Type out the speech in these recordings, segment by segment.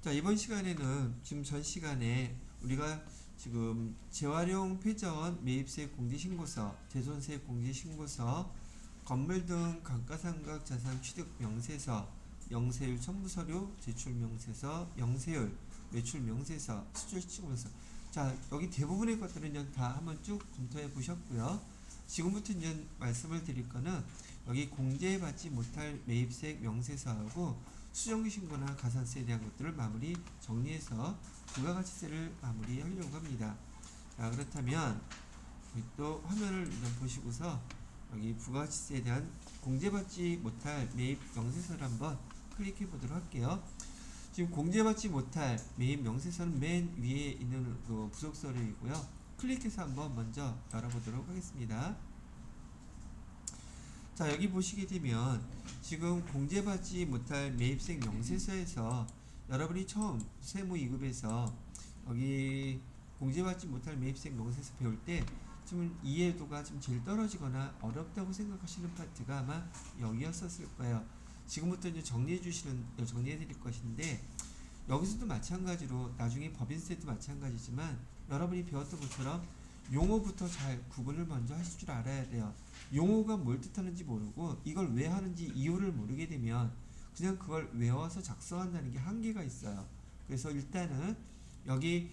자, 이번 시간에는 지금 전 시간에 우리가 지금 재활용 폐자원 매입세 공제신고서, 재손세 공제신고서, 건물 등 감가상각 자산 취득 명세서, 영세율 첨부서류, 제출 명세서, 영세율, 매출 명세서, 수출 시공서. 자, 여기 대부분의 것들은 다 한번 쭉 검토해 보셨고요. 지금부터 이제 말씀을 드릴 거는 여기 공제받지 못할 매입세 명세서하고 수정기 신고나 가산세에 대한 것들을 마무리 정리해서 부가가치세를 마무리하려고 합니다. 자, 그렇다면 또 화면을 좀 보시고서 여기 부가가치세에 대한 공제받지 못할 매입 명세서를 한번 클릭해 보도록 할게요. 지금 공제받지 못할 매입 명세서는 맨 위에 있는 그 부속 서류이고요. 클릭해서 한번 먼저 열어보도록 하겠습니다. 자, 여기 보시게 되면 지금 공제받지 못할 매입세 명세서에서 여러분이 처음 세무 2급에서 여기 공제받지 못할 매입세 명세서 배울 때 좀 이해도가 좀 제일 떨어지거나 어렵다고 생각하시는 파트가 아마 여기였었을 거예요. 지금부터 이제 정리해 드릴 것인데, 여기서도 마찬가지로 나중에 법인세도 마찬가지지만 여러분이 배웠던 것처럼 용어부터 잘 구분을 먼저 하실 줄 알아야 돼요. 용어가 뭘 뜻하는지 모르고 이걸 왜 하는지 이유를 모르게 되면 그냥 그걸 외워서 작성한다는 게 한계가 있어요. 그래서 일단은 여기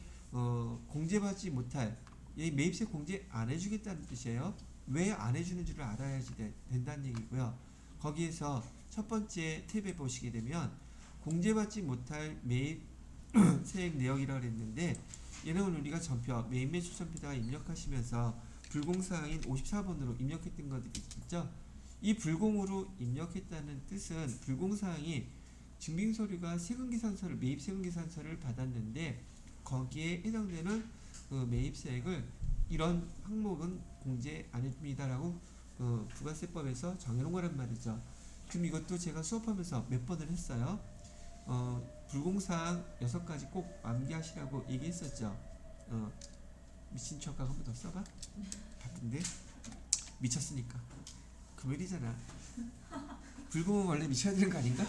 공제받지 못할, 이 매입세 공제 안 해주겠다는 뜻이에요. 왜 안 해주는지를 알아야지 된다는 얘기고요. 거기에서 첫 번째 탭에 보시게 되면 공제받지 못할 매입 세액 내역이라고 했는데, 얘는 우리가 전표 매입 매출 전표에다가 입력하시면서 불공사항인 54번으로 입력했던 것들이 있죠. 이 불공으로 입력했다는 뜻은 불공사항이 증빙서류가 세금계산서를, 매입 세금계산서를 받았는데 거기에 해당되는 그 매입세액을 이런 항목은 공제 안 해줍니다라고 부가세법에서 정해놓은 거란 말이죠. 그럼 이것도 제가 수업하면서 몇 번을 했어요. 불공사항 6가지 꼭 암기하시라고 얘기했었죠. 미친 척하고 한 번 더 써봐. 바쁜데 미쳤으니까 금요일이잖아. 불공은 원래 미쳐야 되는 거 아닌가?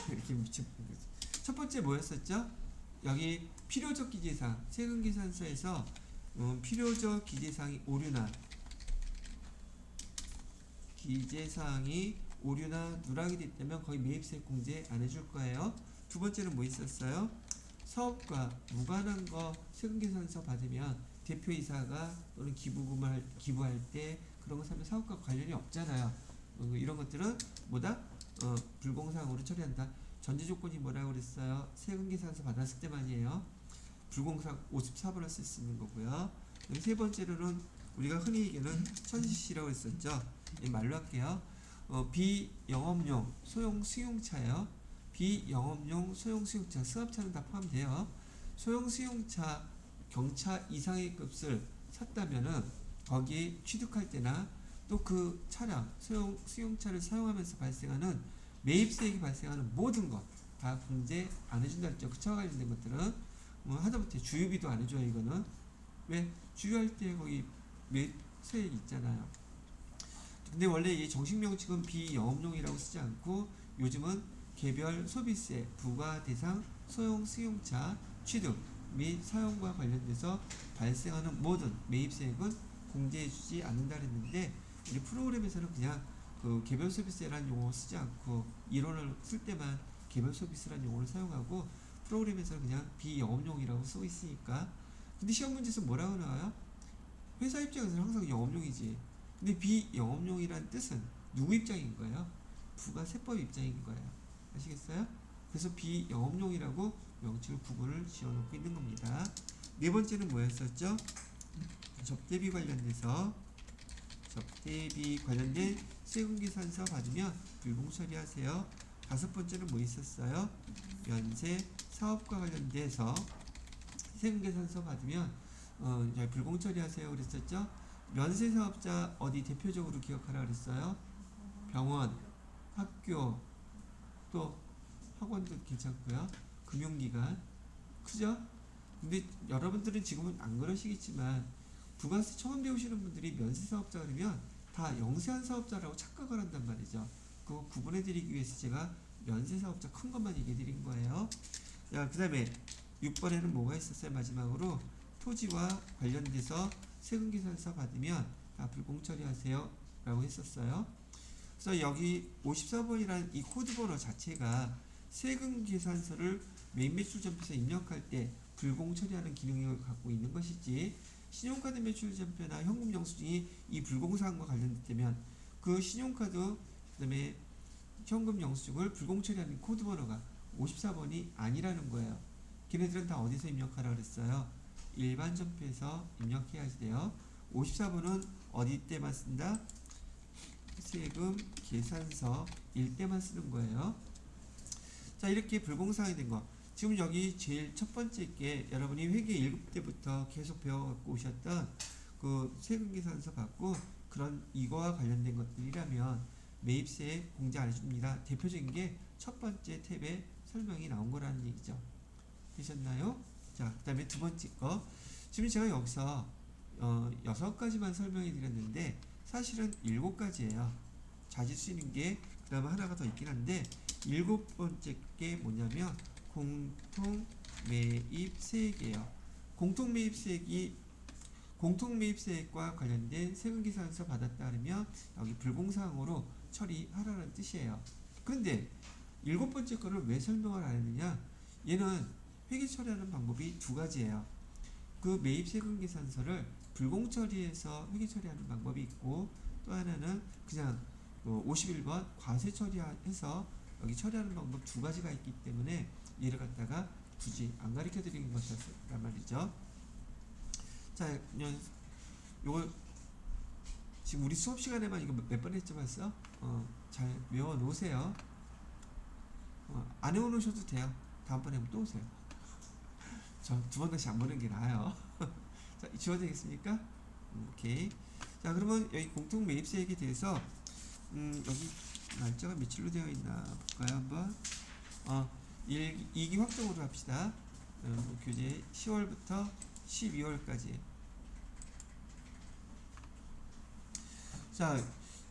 이렇게 미쳐. 첫 번째 뭐였었죠? 여기 필요적 기재사항, 세금계산서에서 필요적 기재사항이 오류나 누락이 됐다면 거의 매입세 공제 안 해줄 거예요. 두 번째는 뭐 있었어요? 사업과 무관한 거 세금계산서 받으면 대표이사가 또는 기부할 때 그런 거 사면 사업과 관련이 없잖아요. 이런 것들은 뭐다? 불공사항으로 처리한다. 전제조건이 뭐라고 그랬어요? 세금계산서 받았을 때만이에요. 불공사항 54번을 쓸 수 있는 거고요. 세 번째로는 우리가 흔히 얘기하는 천시시라고 했었죠. 말로 할게요. 비영업용 소형 승용차요. 비영업용 소형 승용차, 승합차는 다 포함돼요. 소형 승용차 경차 이상의 값을 샀다면은 거기에 취득할 때나 또 그 차량, 소형 승용차를 사용하면서 발생하는 매입세액이 발생하는 모든 것 다 공제 안 해준다 했죠. 그 차와 관련된 것들은 하다못해 주유비도 안 해줘요. 이거는 왜? 주유할 때 거기 매입세액이 있잖아요. 근데 원래 이 정식 명칭은 비영업용이라고 쓰지 않고 요즘은 개별 소비세 부과 대상 소형 승용차 취득 및 사용과 관련돼서 발생하는 모든 매입세액은 공제해주지 않는다 그랬는데, 우리 프로그램에서는 그냥 그 개별 소비세라는 용어 쓰지 않고 이론을 쓸 때만 개별 소비세라는 용어를 사용하고 프로그램에서는 그냥 비영업용이라고 쓰고 있으니까. 근데 시험 문제에서 뭐라고 나와요? 회사 입장에서는 항상 영업용이지. 근데 비영업용이란 뜻은 누구 입장인 거예요? 부가세법 입장인 거예요. 아시겠어요? 그래서 비영업용이라고 명칭을 구분을 지어놓고 있는 겁니다. 네 번째는 뭐였었죠? 접대비 관련된 세금계산서 받으면 불공처리하세요. 다섯 번째는 뭐 있었어요? 면세 사업과 관련돼서 세금계산서 받으면 불공처리하세요 그랬었죠. 면세사업자 어디 대표적으로 기억하라 그랬어요? 병원, 학교, 또 학원도 괜찮고요. 금융기관, 그죠? 근데 여러분들은 지금은 안 그러시겠지만 부가세 처음 배우시는 분들이 면세사업자 그러면 다 영세한 사업자라고 착각을 한단 말이죠. 그거 구분해드리기 위해서 제가 면세사업자 큰 것만 얘기해 드린 거예요. 자, 그 다음에 6번에는 뭐가 있었어요? 마지막으로 토지와 관련돼서 세금계산서 받으면 다 불공처리하세요 라고 했었어요. 그래서 여기 54번이라는 이 코드번호 자체가 세금계산서를 매입매출전표에 입력할 때 불공처리하는 기능을 갖고 있는 것이지, 신용카드 매출전표나 현금영수증이 이 불공사항과 관련되면 그 신용카드 그다음에 현금영수증을 불공처리하는 코드번호가 54번이 아니라는 거예요. 걔네들은 다 어디서 입력하라 그랬어요? 일반 전표에서 입력해야지 돼요. 54번은 어디 때만 쓴다? 세금 계산서 일 때만 쓰는 거예요. 자, 이렇게 불공사항이 된 거. 지금 여기 제일 첫 번째 게 여러분이 회계 1급 때부터 계속 배워갖고 오셨던 그 세금 계산서 받고 그런 이거와 관련된 것들이라면 매입세 공제 안 해줍니다. 대표적인 게 첫 번째 탭에 설명이 나온 거라는 얘기죠. 되셨나요? 자, 그 다음에 두 번째 거. 지금 제가 여기서 6가지만 설명해 드렸는데 사실은 7가지예요. 자주 쓰이는 게 그 다음에 하나가 더 있긴 한데 7번째 게 뭐냐면 공통매입세액이에요. 공통매입세액과 관련된 세금계산서 받았다 그러면 여기 불공사항으로 처리하라는 뜻이에요. 그런데 7번째 거를 왜 설명을 안 했느냐? 얘는 회계 처리하는 방법이 2가지예요. 그 매입세금계산서를 불공처리해서 회계 처리하는 방법이 있고, 또 하나는 그냥 51번 과세 처리해서 여기 처리하는 방법 2가지가 있기 때문에 얘를 갖다가 굳이 안 가르쳐 드리는 것이었단 말이죠. 자, 요거 지금 우리 수업 시간에만 이거 몇 번 했죠 벌써? 잘 외워 놓으세요. 안 외워 놓으셔도 돼요. 다음번에 또 오세요. 저 2번 다시 안 보는 게 나아요. 자, 지워도 되겠습니까? 오케이. 자, 그러면 여기 공통 매입세액에 대해서 여기 날짜가 며칠로 되어 있나 볼까요? 한번 2기 확정으로 합시다. 교재 10월부터 12월까지. 자,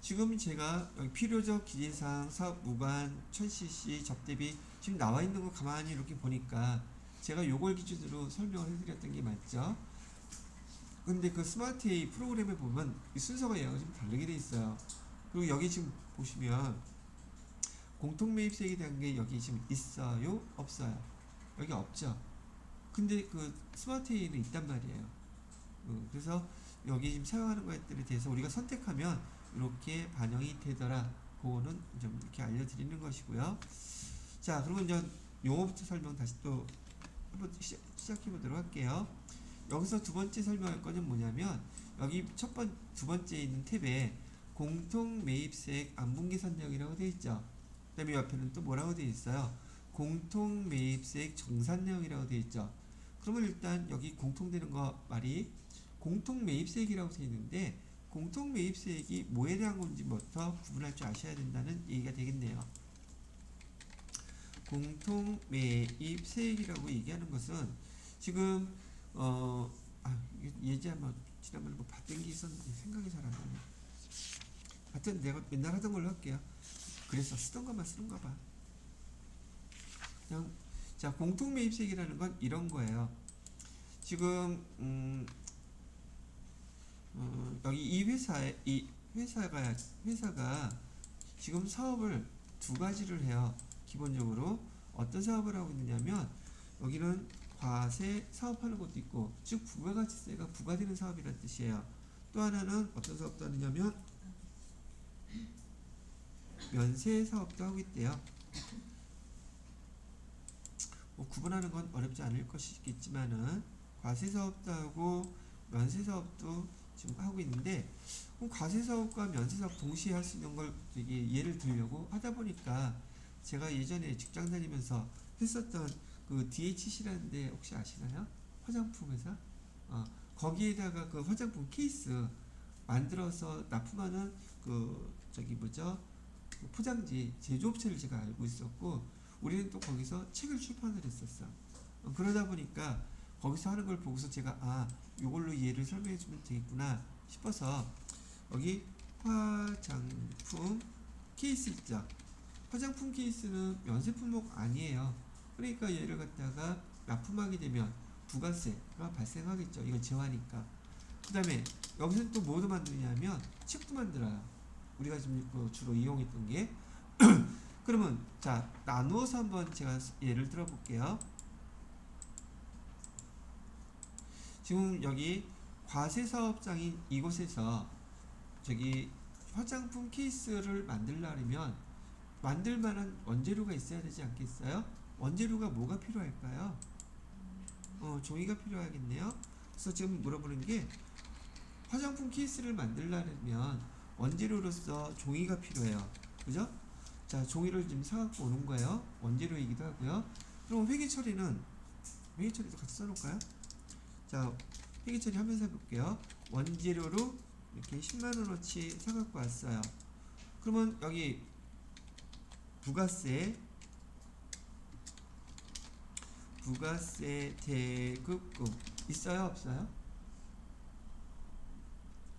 지금 제가 여기 필요적 기재사항, 사업 무관, 1000cc 접대비 지금 나와 있는 거 가만히 이렇게 보니까 제가 요걸 기준으로 설명을 해드렸던 게 맞죠? 근데 그 스마트 A 프로그램에 보면 이 순서가 얘가 좀 다르게 돼 있어요. 그리고 여기 지금 보시면 공통매입세액에 대한 게 여기 지금 있어요? 없어요? 여기 없죠? 근데 그 스마트 A는 있단 말이에요. 그래서 여기 지금 사용하는 것들에 대해서 우리가 선택하면 이렇게 반영이 되더라. 그거는 좀 이렇게 알려드리는 것이고요. 자, 그러면 이제 용어부터 설명 다시 또 한번 시작해 보도록 할게요. 여기서 두 번째 설명할 거는 뭐냐면 여기 두 번째에 있는 탭에 공통매입세액 안분계산 내역이라고 되어 있죠. 그 다음에 옆에는 또 뭐라고 되어 있어요? 공통매입세액 정산 내역이라고 되어 있죠. 그러면 일단 여기 공통되는 거 말이 공통매입세액이라고 되어 있는데 공통매입세액이 뭐에 대한 건지부터 구분할 줄 아셔야 된다는 얘기가 되겠네요. 공통매입세액이라고 얘기하는 것은 지금 예제 한번 지난번에 뭐 봤던 게 있었는데 생각이 잘 안 나네. 하여튼 내가 맨날 하던 걸로 할게요. 그래서 쓰던 것만 쓰는가 봐. 그냥 자, 공통매입세액이라는 건 이런 거예요. 지금 여기 이 회사가 지금 사업을 2가지를 해요. 기본적으로 어떤 사업을 하고 있느냐면 여기는 과세 사업하는 것도 있고, 즉 부가가치세가 부과되는 사업이라는 뜻이에요. 또 하나는 어떤 사업도 하느냐면 면세 사업도 하고 있대요. 뭐 구분하는 건 어렵지 않을 것이겠지만은 과세 사업도 하고 면세 사업도 지금 하고 있는데, 과세 사업과 면세 사업 동시에 할 수 있는 걸 예를 들려고 하다 보니까 제가 예전에 직장 다니면서 했었던 그 DHC라는 데 혹시 아시나요? 화장품 회사? 거기에다가 그 화장품 케이스 만들어서 납품하는 그 그 포장지 제조업체를 제가 알고 있었고, 우리는 또 거기서 책을 출판을 했었어. 그러다 보니까 거기서 하는 걸 보고서 제가 요걸로 얘를 설명해 주면 되겠구나 싶어서 여기 화장품 케이스 있죠. 화장품 케이스는 면세 품목 아니에요. 그러니까 얘를 갖다가 납품하게 되면 부가세가 발생하겠죠. 이건 재화니까. 그 다음에 여기서 또 뭐도 만드냐면 책도 만들어요. 우리가 지금 주로 이용했던 게. 그러면 자 나누어서 한번 제가 예를 들어 볼게요. 지금 여기 과세사업장인 이곳에서 저기 화장품 케이스를 만들려면 만들 만한 원재료가 있어야 되지 않겠어요? 원재료가 뭐가 필요할까요? 종이가 필요하겠네요. 그래서 지금 물어보는 게 화장품 케이스를 만들려면 원재료로서 종이가 필요해요. 그죠? 자, 종이를 지금 사갖고 오는 거예요. 원재료이기도 하고요. 그럼 회계 처리도 같이 써놓을까요? 자, 회계 처리 하면서 해볼게요. 원재료로 이렇게 10만원어치 사갖고 왔어요. 그러면 여기 부가세 대급금 있어요? 없어요?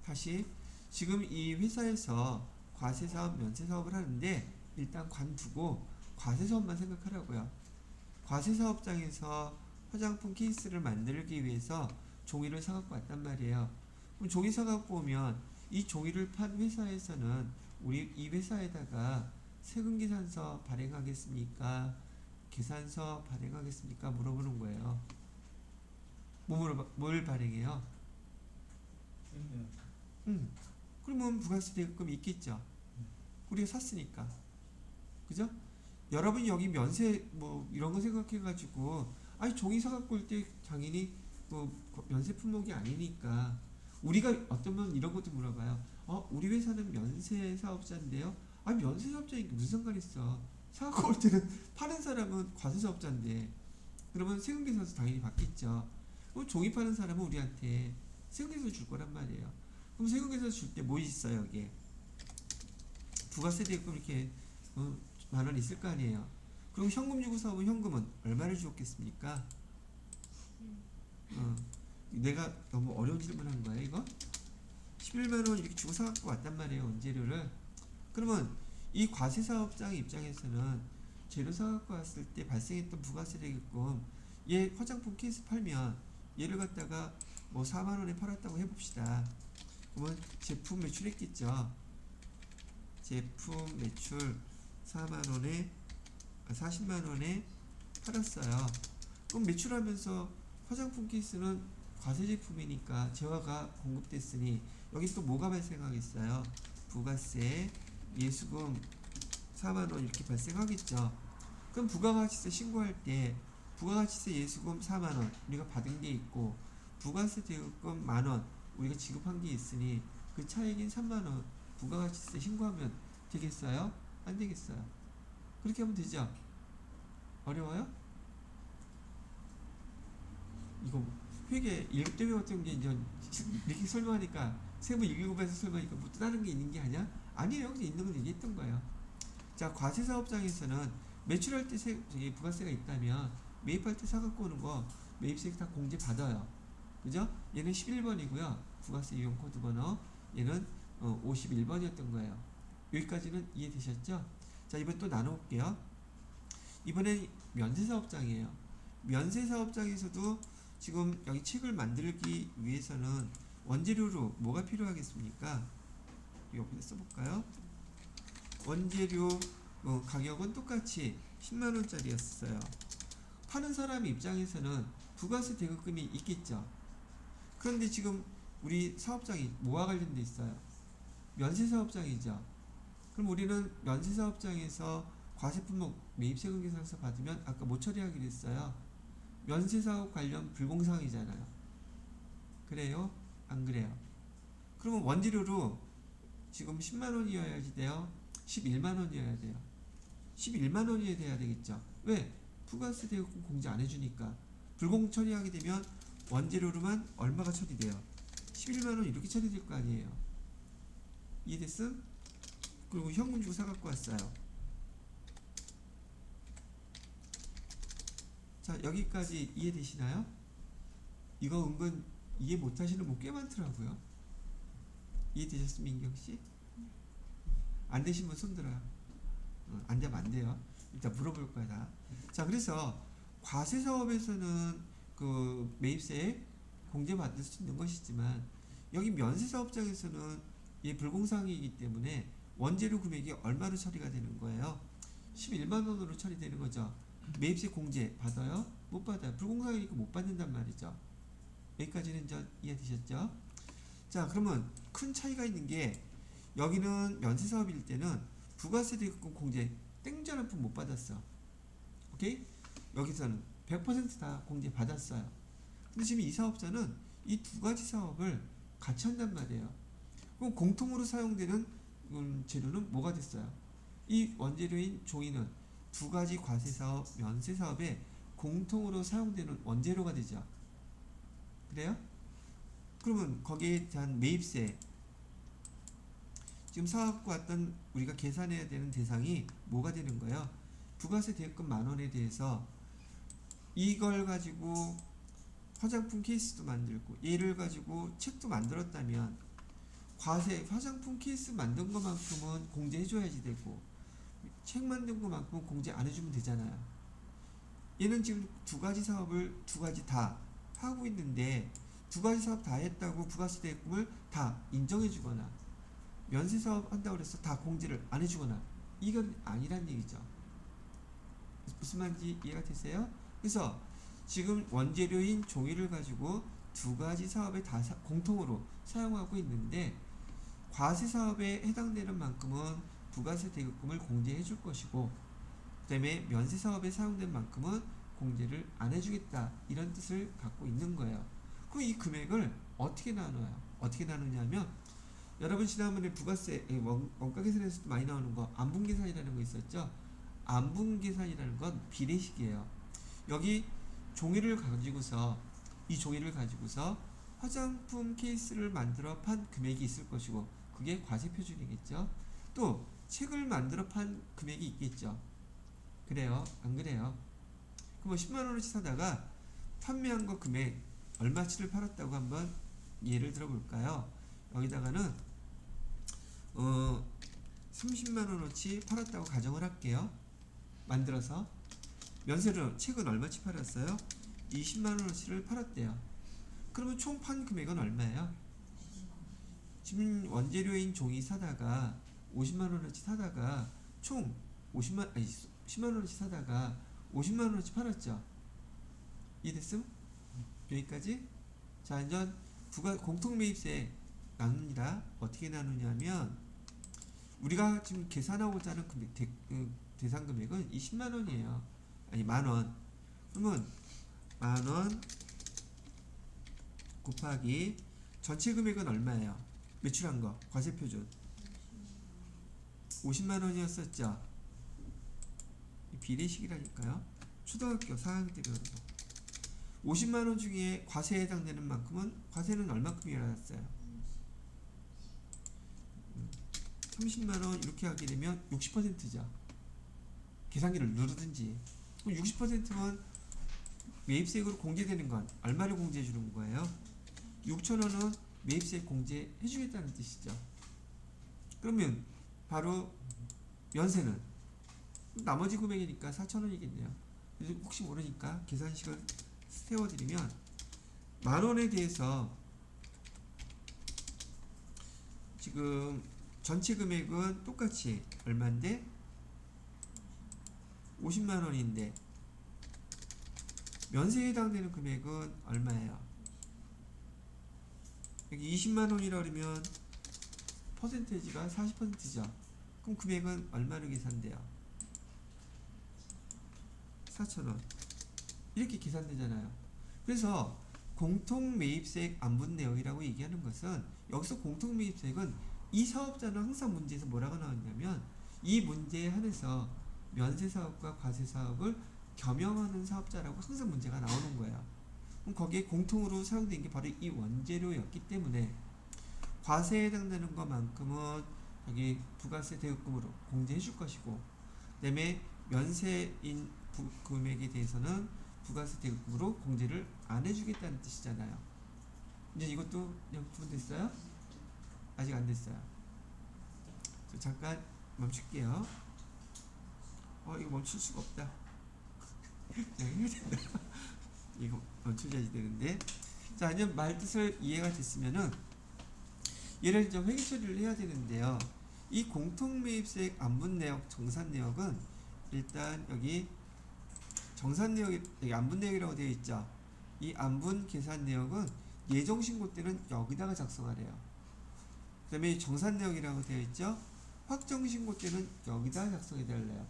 다시 지금 이 회사에서 과세사업, 면세사업을 하는데 일단 관두고 과세사업만 생각하라고요. 과세사업장에서 화장품 케이스를 만들기 위해서 종이를 사갖고 왔단 말이에요. 그럼 종이 사갖고 오면 이 종이를 판 회사에서는 우리 이 회사에다가 세금계산서 발행하겠습니까? 계산서 발행하겠습니까? 물어보는 거예요. 뭘 발행해요? 그러면 부가세 대급금이 있겠죠. 우리가 샀으니까. 그죠? 여러분이 여기 면세 뭐 이런 거 생각해가지고 아니 종이 사갖고 올 때 당연히 뭐 면세 품목이 아니니까 우리가 어떤 분 이런 것도 물어봐요. 우리 회사는 면세 사업자인데요. 아니 면세 사업자인 게 무슨 상관 있어? 사갖고 올 때는 파는 사람은 과세 사업자인데 그러면 세금계산서 당연히 받겠죠. 그럼 종이 파는 사람은 우리한테 세금계산서 줄 거란 말이에요. 그럼 세금계산서 줄 때 뭐 있어요 여기에? 부가세 대금 이렇게 만원 있을 거 아니에요. 그리고 현금 주고 사오면 현금은 얼마를 주었겠습니까? 내가 너무 어려운 질문 한 거야 이거? 11만원 이렇게 주고 사갖고 왔단 말이에요 원재료를. 그러면 이 과세사업장 입장에서는 재료 사갖고 왔을 때 발생했던 부가세 대금 얘 화장품 케이스 팔면 얘를 갖다가 뭐 4만원에 팔았다고 해봅시다. 그러면 제품 매출했겠죠. 제품 매출 40만원에 팔았어요. 그럼 매출하면서 화장품 케이스는 과세 제품이니까 재화가 공급됐으니 여기 또 뭐가 발생하겠어요? 부가세, 예수금 4만원 이렇게 발생하겠죠. 그럼 부가가치세 신고할 때 부가가치세 예수금 4만원 우리가 받은 게 있고 부가세 대금 만원 우리가 지급한 게 있으니 그 차액인 3만원 부가가치세 신고하면 되겠어요? 안 되겠어요? 그렇게 하면 되죠? 어려워요? 이거 회계 1급 때 배웠던 게 이제 이렇게 설명하니까 세무 1급에서 설명하니까 뭐 또 다른 게 있는 게 아니야? 아니에요. 그냥 있는 건 얘기했던 거예요. 자, 과세사업장에서는 매출할 때 부가세가 있다면 매입할 때 사갖고 오는 거 매입세 다 공제 받아요. 그죠? 얘는 11번이고요. 부가세 이용 코드 번호. 얘는 51번이었던 거예요. 여기까지는 이해되셨죠? 자, 이번 또 나눠볼게요. 이번엔 면세사업장이에요. 면세사업장에서도 지금 여기 책을 만들기 위해서는 원재료로 뭐가 필요하겠습니까? 여기다 써볼까요? 원재료 가격은 똑같이 10만원짜리였어요. 파는 사람 입장에서는 부가세 대급금이 있겠죠. 그런데 지금 우리 사업장이 뭐와 관련돼 있어요? 면세사업장이죠. 그럼 우리는 면세사업장에서 과세품목 매입세금 계산서 받으면 아까 못 처리하기로 했어요. 면세사업 관련 불공사항이잖아요. 그래요? 안 그래요? 그러면 원재료로 지금 10만원이어야지 돼요? 11만원이어야 돼요. 11만원이어야 돼야 되겠죠. 왜? 부가세 대급금 공제 안 해주니까. 불공 처리하게 되면 원재료로만 얼마가 처리돼요? 11만원 이렇게 처리될 거 아니에요. 이해됐음? 그리고 현금 주고 사갖고 왔어요. 자, 여기까지 이해되시나요? 이거 은근 이해 못하시는 분 꽤 많더라고요. 이해되셨습니까, 민경씨? 안 되신 분 손들어요. 안 되면 안 돼요. 일단 물어볼 거야 다. 자, 그래서 과세 사업에서는 그 매입세 공제 받을 수 있는 것이지만 여기 면세 사업장에서는 이 불공사항이기 때문에 원재료 금액이 얼마로 처리가 되는 거예요? 11만 원으로 처리되는 거죠. 매입세 공제 받아요? 못 받아요. 불공사항이니까 못 받는단 말이죠. 여기까지는 이해되셨죠? 자, 그러면 큰 차이가 있는 게 여기는 면세 사업일 때는 부가세 대금 공제 땡전 한 푼 못 받았어. 오케이? 여기서는 100%다 공제 받았어요. 근데 지금 이 사업자는 이 두 가지 사업을 같이 한단 말이에요. 그럼 공통으로 사용되는 재료는 뭐가 됐어요? 이 원재료인 종이는 두 가지 과세 사업, 면세 사업에 공통으로 사용되는 원재료가 되죠. 그래요? 그러면 거기에 대한 매입세, 지금 사업과 어떤 우리가 계산해야 되는 대상이 뭐가 되는 거예요? 부가세 대금 10,000원에 대해서 이걸 가지고 화장품 케이스도 만들고 얘를 가지고 책도 만들었다면 과세 화장품 케이스 만든 것만큼은 공제해줘야지 되고 책 만든 것만큼은 공제 안 해주면 되잖아요. 얘는 지금 두 가지 사업을 두 가지 다 하고 있는데 두 가지 사업 다 했다고 부가세 대금을 다 인정해주거나 면세 사업 한다고 해서 다 공제를 안 해주거나 이건 아니란 얘기죠. 무슨 말인지 이해가 되세요? 그래서 지금 원재료인 종이를 가지고 두 가지 사업에 다 공통으로 사용하고 있는데 과세 사업에 해당되는 만큼은 부가세 대금을 공제해 줄 것이고 그 다음에 면세 사업에 사용된 만큼은 공제를 안 해주겠다 이런 뜻을 갖고 있는 거예요. 그럼 이 금액을 어떻게 나눠요? 어떻게 나누냐면 여러분 지난번에 부가세 원가 계산에서도 많이 나오는 거 안분 계산이라는 거 있었죠? 안분 계산이라는 건 비례식이에요. 여기 종이를 가지고서 이 종이를 가지고서 화장품 케이스를 만들어 판 금액이 있을 것이고 그게 과세 표준이겠죠. 또 책을 만들어 판 금액이 있겠죠. 그래요? 안 그래요? 그럼 10만 원어치 사다가 판매한 거 금액 얼마치를 팔았다고 한번 예를 들어 볼까요? 여기다가는 30만 원어치 팔았다고 가정을 할게요. 만들어서 면세로 책은 얼마치 팔았어요? 20만 원어치를 팔았대요. 그러면 총 판 금액은 얼마예요? 지금 원재료인 종이 사다가 50만 원어치 사다가 총 10만 원어치 사다가 50만 원어치 팔았죠. 이해됐음? 여기까지? 자, 이제 공통 매입세 나눕니다. 어떻게 나누냐면 우리가 지금 계산하고자 하는 대상 금액은 20만 원이에요. 아니 만 원. 그러면 만 원 곱하기 전체 금액은 얼마예요? 매출한 거 과세 표준 50만 원이었었죠. 비례식이라니까요. 초등학교 4학년 때 배우는 거. 50만 원 중에 과세에 해당되는 만큼은 과세는 얼마큼 일어났어요? 30만 원 이렇게 하게 되면 60%죠. 계산기를 누르든지. 그럼 60%면 매입세액으로 공제되는 건 얼마를 공제해 주는 거예요? 6,000원은 매입세 공제해 주겠다는 뜻이죠. 그러면 바로 면세는 나머지 금액이니까 4,000원이겠네요. 혹시 모르니까 계산식을 세워드리면 만원에 대해서 지금 전체 금액은 똑같이 얼마인데 50만 원인데 면세에 해당되는 금액은 얼마예요? 여기 20만 원이라 그러면 퍼센테이지가 40%죠. 그럼 금액은 얼마로 계산돼요? 4,000원. 이렇게 계산되잖아요. 그래서 공통매입세액 안분 내역이라고 얘기하는 것은 여기서 공통매입세액은 이 사업자는 항상 문제에서 뭐라고 나왔냐면 이 문제에 한해서 면세사업과 과세사업을 겸용하는 사업자라고 항상 문제가 나오는 거예요. 그럼 거기에 공통으로 사용된 게 바로 이 원재료였기 때문에 과세에 해당되는 것만큼은 여기 부가세 대금으로 공제해 줄 것이고 그 다음에 면세인 금액에 대해서는 부가세 대금으로 공제를 안 해주겠다는 뜻이잖아요. 이제 이것도 구분됐어요? 아직 안 됐어요. 잠깐 멈출게요. 이거 멈출 수가 없다. 그냥 해야 된다. 이거 원초자지 되는데. 자, 이제 말 뜻을 이해가 됐으면은 얘를 이제 회계 처리를 해야 되는데요. 이 공통매입세액 안분 내역, 정산 내역은 일단 여기 정산 내역, 여기 안분 내역이라고 되어 있죠. 이 안분 계산 내역은 예정 신고 때는 여기다가 작성하래요. 그다음에 정산 내역이라고 되어 있죠. 확정 신고 때는 여기다 작성해 달래요.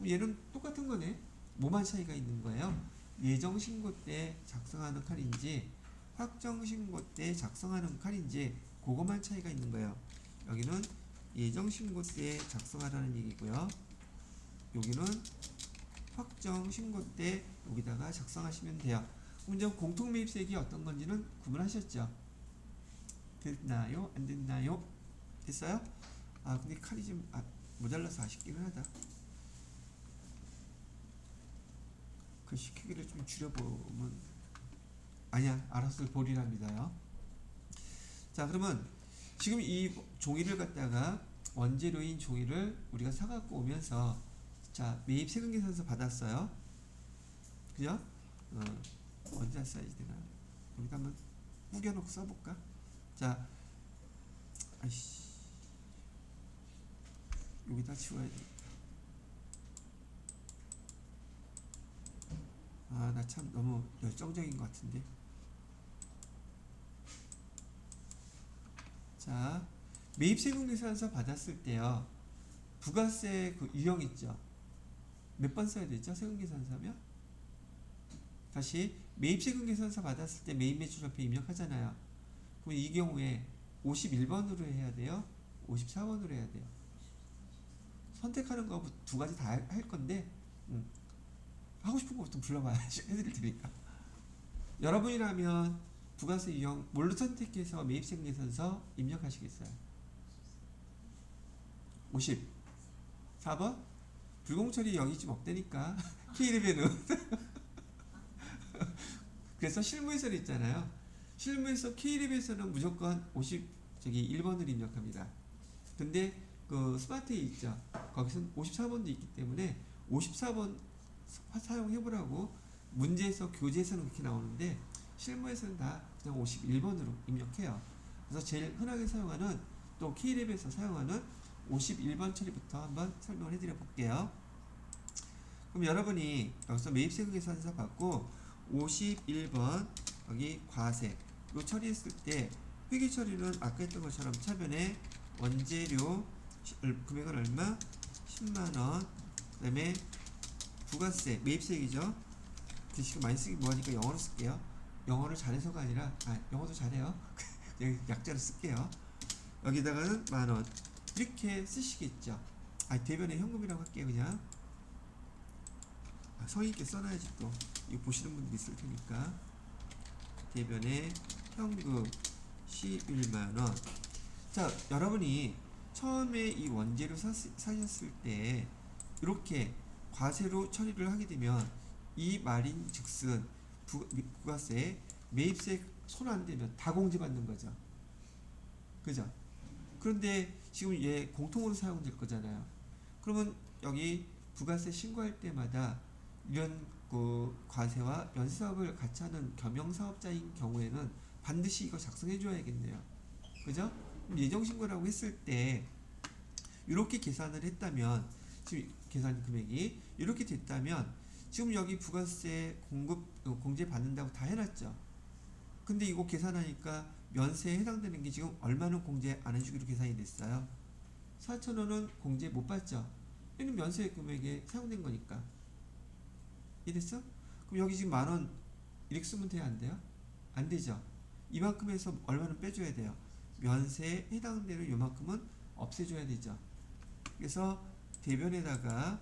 얘는 똑같은 거네. 뭐만 차이가 있는 거예요? 예정 신고 때 작성하는 칸인지 확정 신고 때 작성하는 칸인지 그것만 차이가 있는 거예요. 여기는 예정 신고 때 작성하라는 얘기고요. 여기는 확정 신고 때 여기다가 작성하시면 돼요. 그럼 이제 공통매입세액이 어떤 건지는 구분하셨죠? 됐나요? 안 됐나요? 됐어요? 아 근데 칼이 좀 모자라서 아쉽기는 하다. 글씨 크기를 좀 줄여보면 아니야 알아서 보리랍니다요. 자 그러면 지금 이 종이를 갖다가 원재료인 종이를 우리가 사갖고 오면서 자 매입 세금 계산서 받았어요. 그죠? 어디다 써야지 되나? 여기다 한번 꾸겨놓고 써볼까? 자, 아이씨, 여기다 치워야 돼. 아, 나 참 너무 열정적인 것 같은데. 자, 매입세금 계산서 받았을 때요. 부가세 그 유형 있죠? 몇 번 써야 되죠? 세금 계산서면? 다시 매입세금 계산서 받았을 때 매입 매출협회 입력하잖아요. 그럼 이 경우에 51번으로 해야 돼요? 54번으로 해야 돼요? 선택하는 거 두 가지 다 할 건데 하고 싶은 것부터 불러봐야지 해드릴 테니까. 여러분이라면 부가세 유형 뭘로 선택해서 매입세금 계산서 입력하시겠어요? 54번? 불공처리 여기 좀 없다니까. K랩에는 그래서 실무에서는 있잖아요. 실무에서 K랩에서는 무조건 1번을 입력합니다. 근데 그 스마트에 있죠. 거기서는 54번도 있기 때문에 54번 사용해보라고 문제에서 교재에서는 그렇게 나오는데 실무에서는 다 그냥 51번으로 입력해요. 그래서 제일 흔하게 사용하는 또 K랩에서 사용하는 51번 처리부터 한번 설명을 해드려 볼게요. 그럼 여러분이 여기서 매입세금 계산서 받고 51번 여기 과세 요 처리했을 때 회계 처리는 아까 했던 것처럼 차변에 원재료 금액은 얼마? 10만원. 그 다음에 부가세 매입세액이죠. 글씨가 많이 쓰기 뭐하니까 영어로 쓸게요. 영어를 잘해서가 아니라 영어도 잘해요. 여기 약자로 쓸게요. 여기다가는 만원 이렇게 쓰시겠죠. 대변에 현금이라고 할게요. 그냥 성의 있게 써놔야지. 또 이거 보시는 분들 있을 테니까 대변에 현금 11만원. 자 여러분이 처음에 이 원재료 사셨을 때 이렇게 과세로 처리를 하게 되면 이 말인 즉슨 부가세 매입세 손 안 대면 다 공제받는 거죠. 그죠? 그런데 지금 얘 공통으로 사용될 거잖아요. 그러면 여기 부가세 신고할 때마다 이런 그 과세와 연수사업을 같이 하는 겸용사업자인 경우에는 반드시 이거 작성해 줘야겠네요. 그죠? 예정신고라고 했을 때 이렇게 계산을 했다면 지금 계산 금액이 이렇게 됐다면 지금 여기 부가세 공제 받는다고 다 해놨죠. 근데 이거 계산하니까 면세에 해당되는 게 지금 얼마는 공제 안 해주기로 계산이 됐어요. 4,000원은 공제 못 받죠. 얘는 면세 금액에 사용된 거니까. 이랬어? 그럼 여기 지금 만원 이렇게 쓰면 돼요? 안 돼요? 안 되죠. 이만큼에서 얼마는 빼줘야 돼요. 면세에 해당되는 요만큼은 없애줘야 되죠. 그래서 대변에다가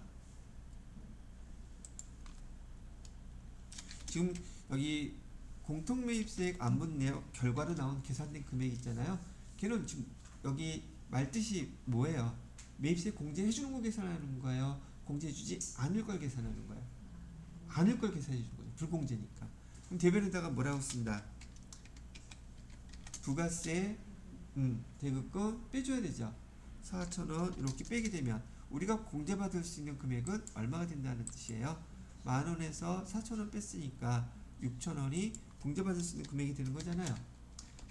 지금 여기 공통매입세액 안분 내역 결과로 나온 계산된 금액 있잖아요. 걔는 지금 여기 말뜻이 뭐예요? 매입세 공제해주는 거 계산하는 거예요? 공제해주지 않을 걸 계산하는 거예요? 않을 걸 계산해주는 거예요. 불공제니까. 그럼 대변에다가 뭐라고 쓴다? 부가세 대금권 빼줘야 되죠. 4,000원 이렇게 빼게 되면 우리가 공제받을 수 있는 금액은 얼마가 된다는 뜻이에요? 10,000원에서 4,000원 뺐으니까 6,000원이 공제받을 수 있는 금액이 되는 거잖아요.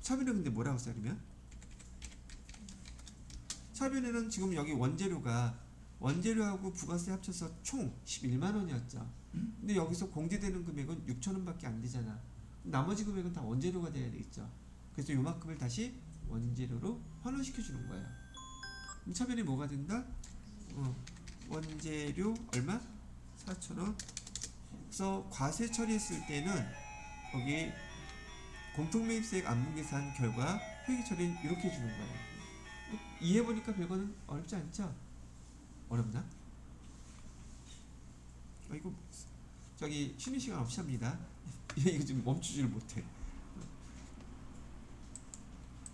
차변에 근데 뭐라고 써 그러면? 차변에는 지금 여기 원재료하고 부가세 합쳐서 총 11만 원이었죠. 근데 여기서 공제되는 금액은 6,000원밖에 안 되잖아. 나머지 금액은 다 원재료가 돼야 되겠죠. 그래서 요만큼을 다시 원재료로 환원시켜 주는 거예요. 그럼 차변에 뭐가 된다? 원재료 얼마? 4,000원. 그래서 과세 처리했을 때는 여기 공통매입세액 안분계산 결과 회계 처리는 이렇게 해주는 거예요. 이해해보니까 별거는 어렵지 않죠? 어렵나? 이거 저기 쉬는 시간 없이 합니다. 이거 지금 멈추지를 못해.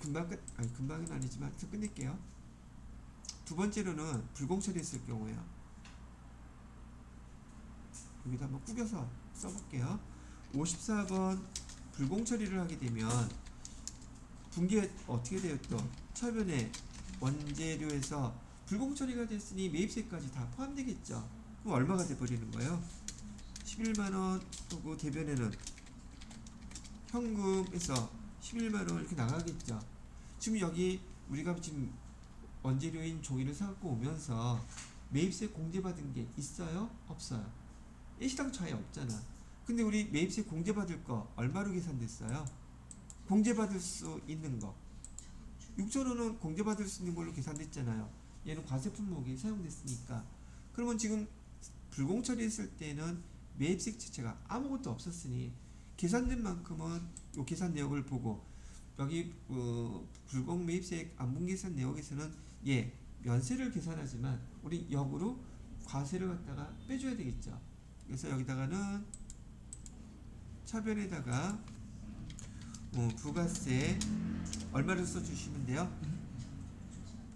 금방은 아니지만 끝낼게요. 두 번째로는 불공처리했을 경우에요. 여기다 한번 꾸겨서 써볼게요. 54번 불공처리를 하게 되면 분기가 어떻게 되어 또 차변에 원재료에서 불공처리가 됐으니 매입세까지 다 포함되겠죠. 그럼 얼마가 돼버리는 거예요? 11만원 하고 대변에는 현금에서 11만원 이렇게 나가겠죠. 지금 여기 우리가 지금 원재료인 종이를 사갖고 오면서 매입세 공제받은 게 있어요? 없어요? 일시당 차이 없잖아. 근데 우리 매입세 공제받을 거 얼마로 계산됐어요? 공제받을 수 있는 거 6,000원은 공제받을 수 있는 걸로 계산됐잖아요. 얘는 과세 품목이 사용됐으니까. 그러면 지금 불공처리했을 때는 매입세 자체가 아무것도 없었으니 계산된 만큼은 요 계산 내역을 보고 여기 불공 매입세액 안분계산 내역에서는 면세를 계산하지만 우리 역으로 과세를 갖다가 빼줘야 되겠죠. 그래서 여기다가는 차변에다가 부가세 얼마를 써주시면 돼요?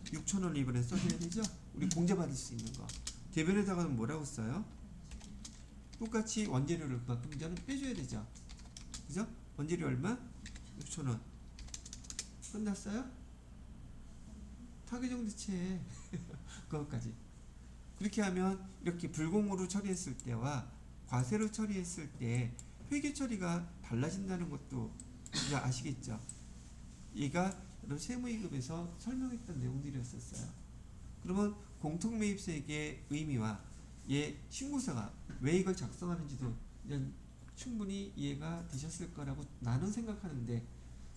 6,000원 이번에 써줘야 되죠? 우리 공제받을 수 있는 거. 대변에다가는 뭐라고 써요? 똑같이 원재료를 그만큼 저는 빼줘야 되죠. 그죠? 원재료 얼마? 6,000원. 끝났어요? 타개정 대체 그것까지. 그렇게 하면 이렇게 불공으로 처리했을 때와 과세로 처리했을 때 회계 처리가 달라진다는 것도 우리가 아시겠죠? 얘가 여러분 세무이급에서 설명했던 내용들이었었어요. 그러면 공통매입세액의 의미와 신고서가 왜 이걸 작성하는지도 충분히 이해가 되셨을 거라고 나는 생각하는데,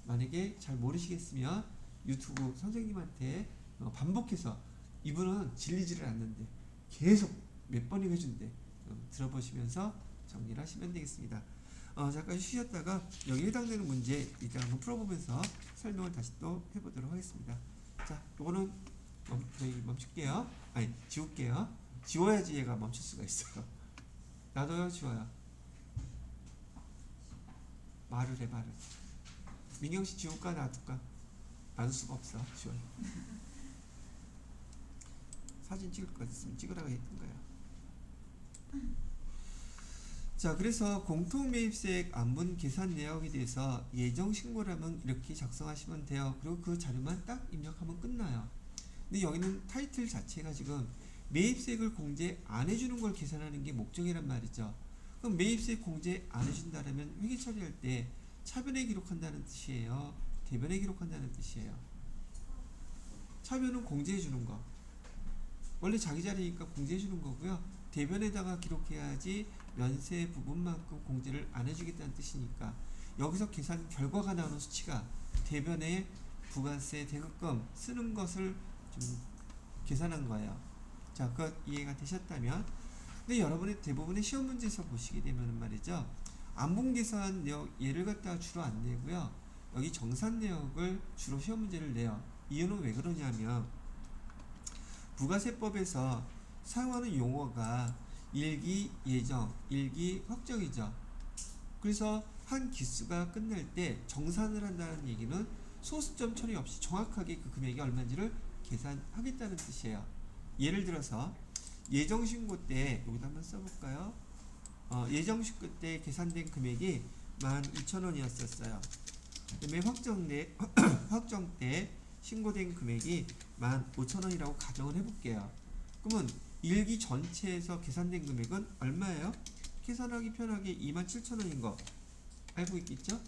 만약에 잘 모르시겠으면 유튜브 선생님한테 반복해서, 이분은 질리지를 않는데 계속 몇 번이고 해준대, 들어보시면서 정리를 하시면 되겠습니다. 잠깐 쉬었다가 여기 해당되는 문제 이제 한번 풀어보면서 설명을 다시 또 해보도록 하겠습니다. 자, 요거는 멈출게요. 아니, 지울게요. 지워야지 얘가 멈출 수가 있어요. 놔둬요, 지워요? 말을 해, 말을. 민경씨 지울까, 놔둘까? 놔둘 수가 없어. 지워요. 사진 찍을 거 있으면 찍으라고 했던 거예요. 자, 그래서 공통매입세액 안분 계산 내역에 대해서 예정신고라면 이렇게 작성하시면 돼요. 그리고 그 자료만 딱 입력하면 끝나요. 근데 여기는 타이틀 자체가 지금 매입세액을 공제 안 해주는 걸 계산하는 게 목적이란 말이죠. 그럼 매입세액 공제 안 해준다면 회계 처리할 때 차변에 기록한다는 뜻이에요? 대변에 기록한다는 뜻이에요? 차변은 공제해주는 거. 원래 자기 자리니까 공제해주는 거고요. 대변에다가 기록해야지 면세 부분만큼 공제를 안 해주겠다는 뜻이니까, 여기서 계산 결과가 나오는 수치가 대변에 부가세 대급금 쓰는 것을 좀 계산한 거예요. 자, 그것 이해가 되셨다면. 근데 여러분이 대부분의 시험 문제에서 보시게 되면 말이죠, 안분계산 내역 얘를 갖다가 주로 안 내고요, 여기 정산 내역을 주로 시험 문제를 내요. 이유는 왜 그러냐면 부가세법에서 사용하는 용어가 일기 예정, 일기 확정이죠. 그래서 한 기수가 끝날 때 정산을 한다는 얘기는 소수점 처리 없이 정확하게 그 금액이 얼마인지를 계산하겠다는 뜻이에요. 예를 들어서 예정신고 때, 여기다 한번 써볼까요? 예정신고 때 계산된 금액이 12,000원이었었어요. 그다음에 확정 때 신고된 금액이 15,000원이라고 가정을 해볼게요. 그러면 일기 전체에서 계산된 금액은 얼마예요? 계산하기 편하게 27,000원인 거 알고 있겠죠?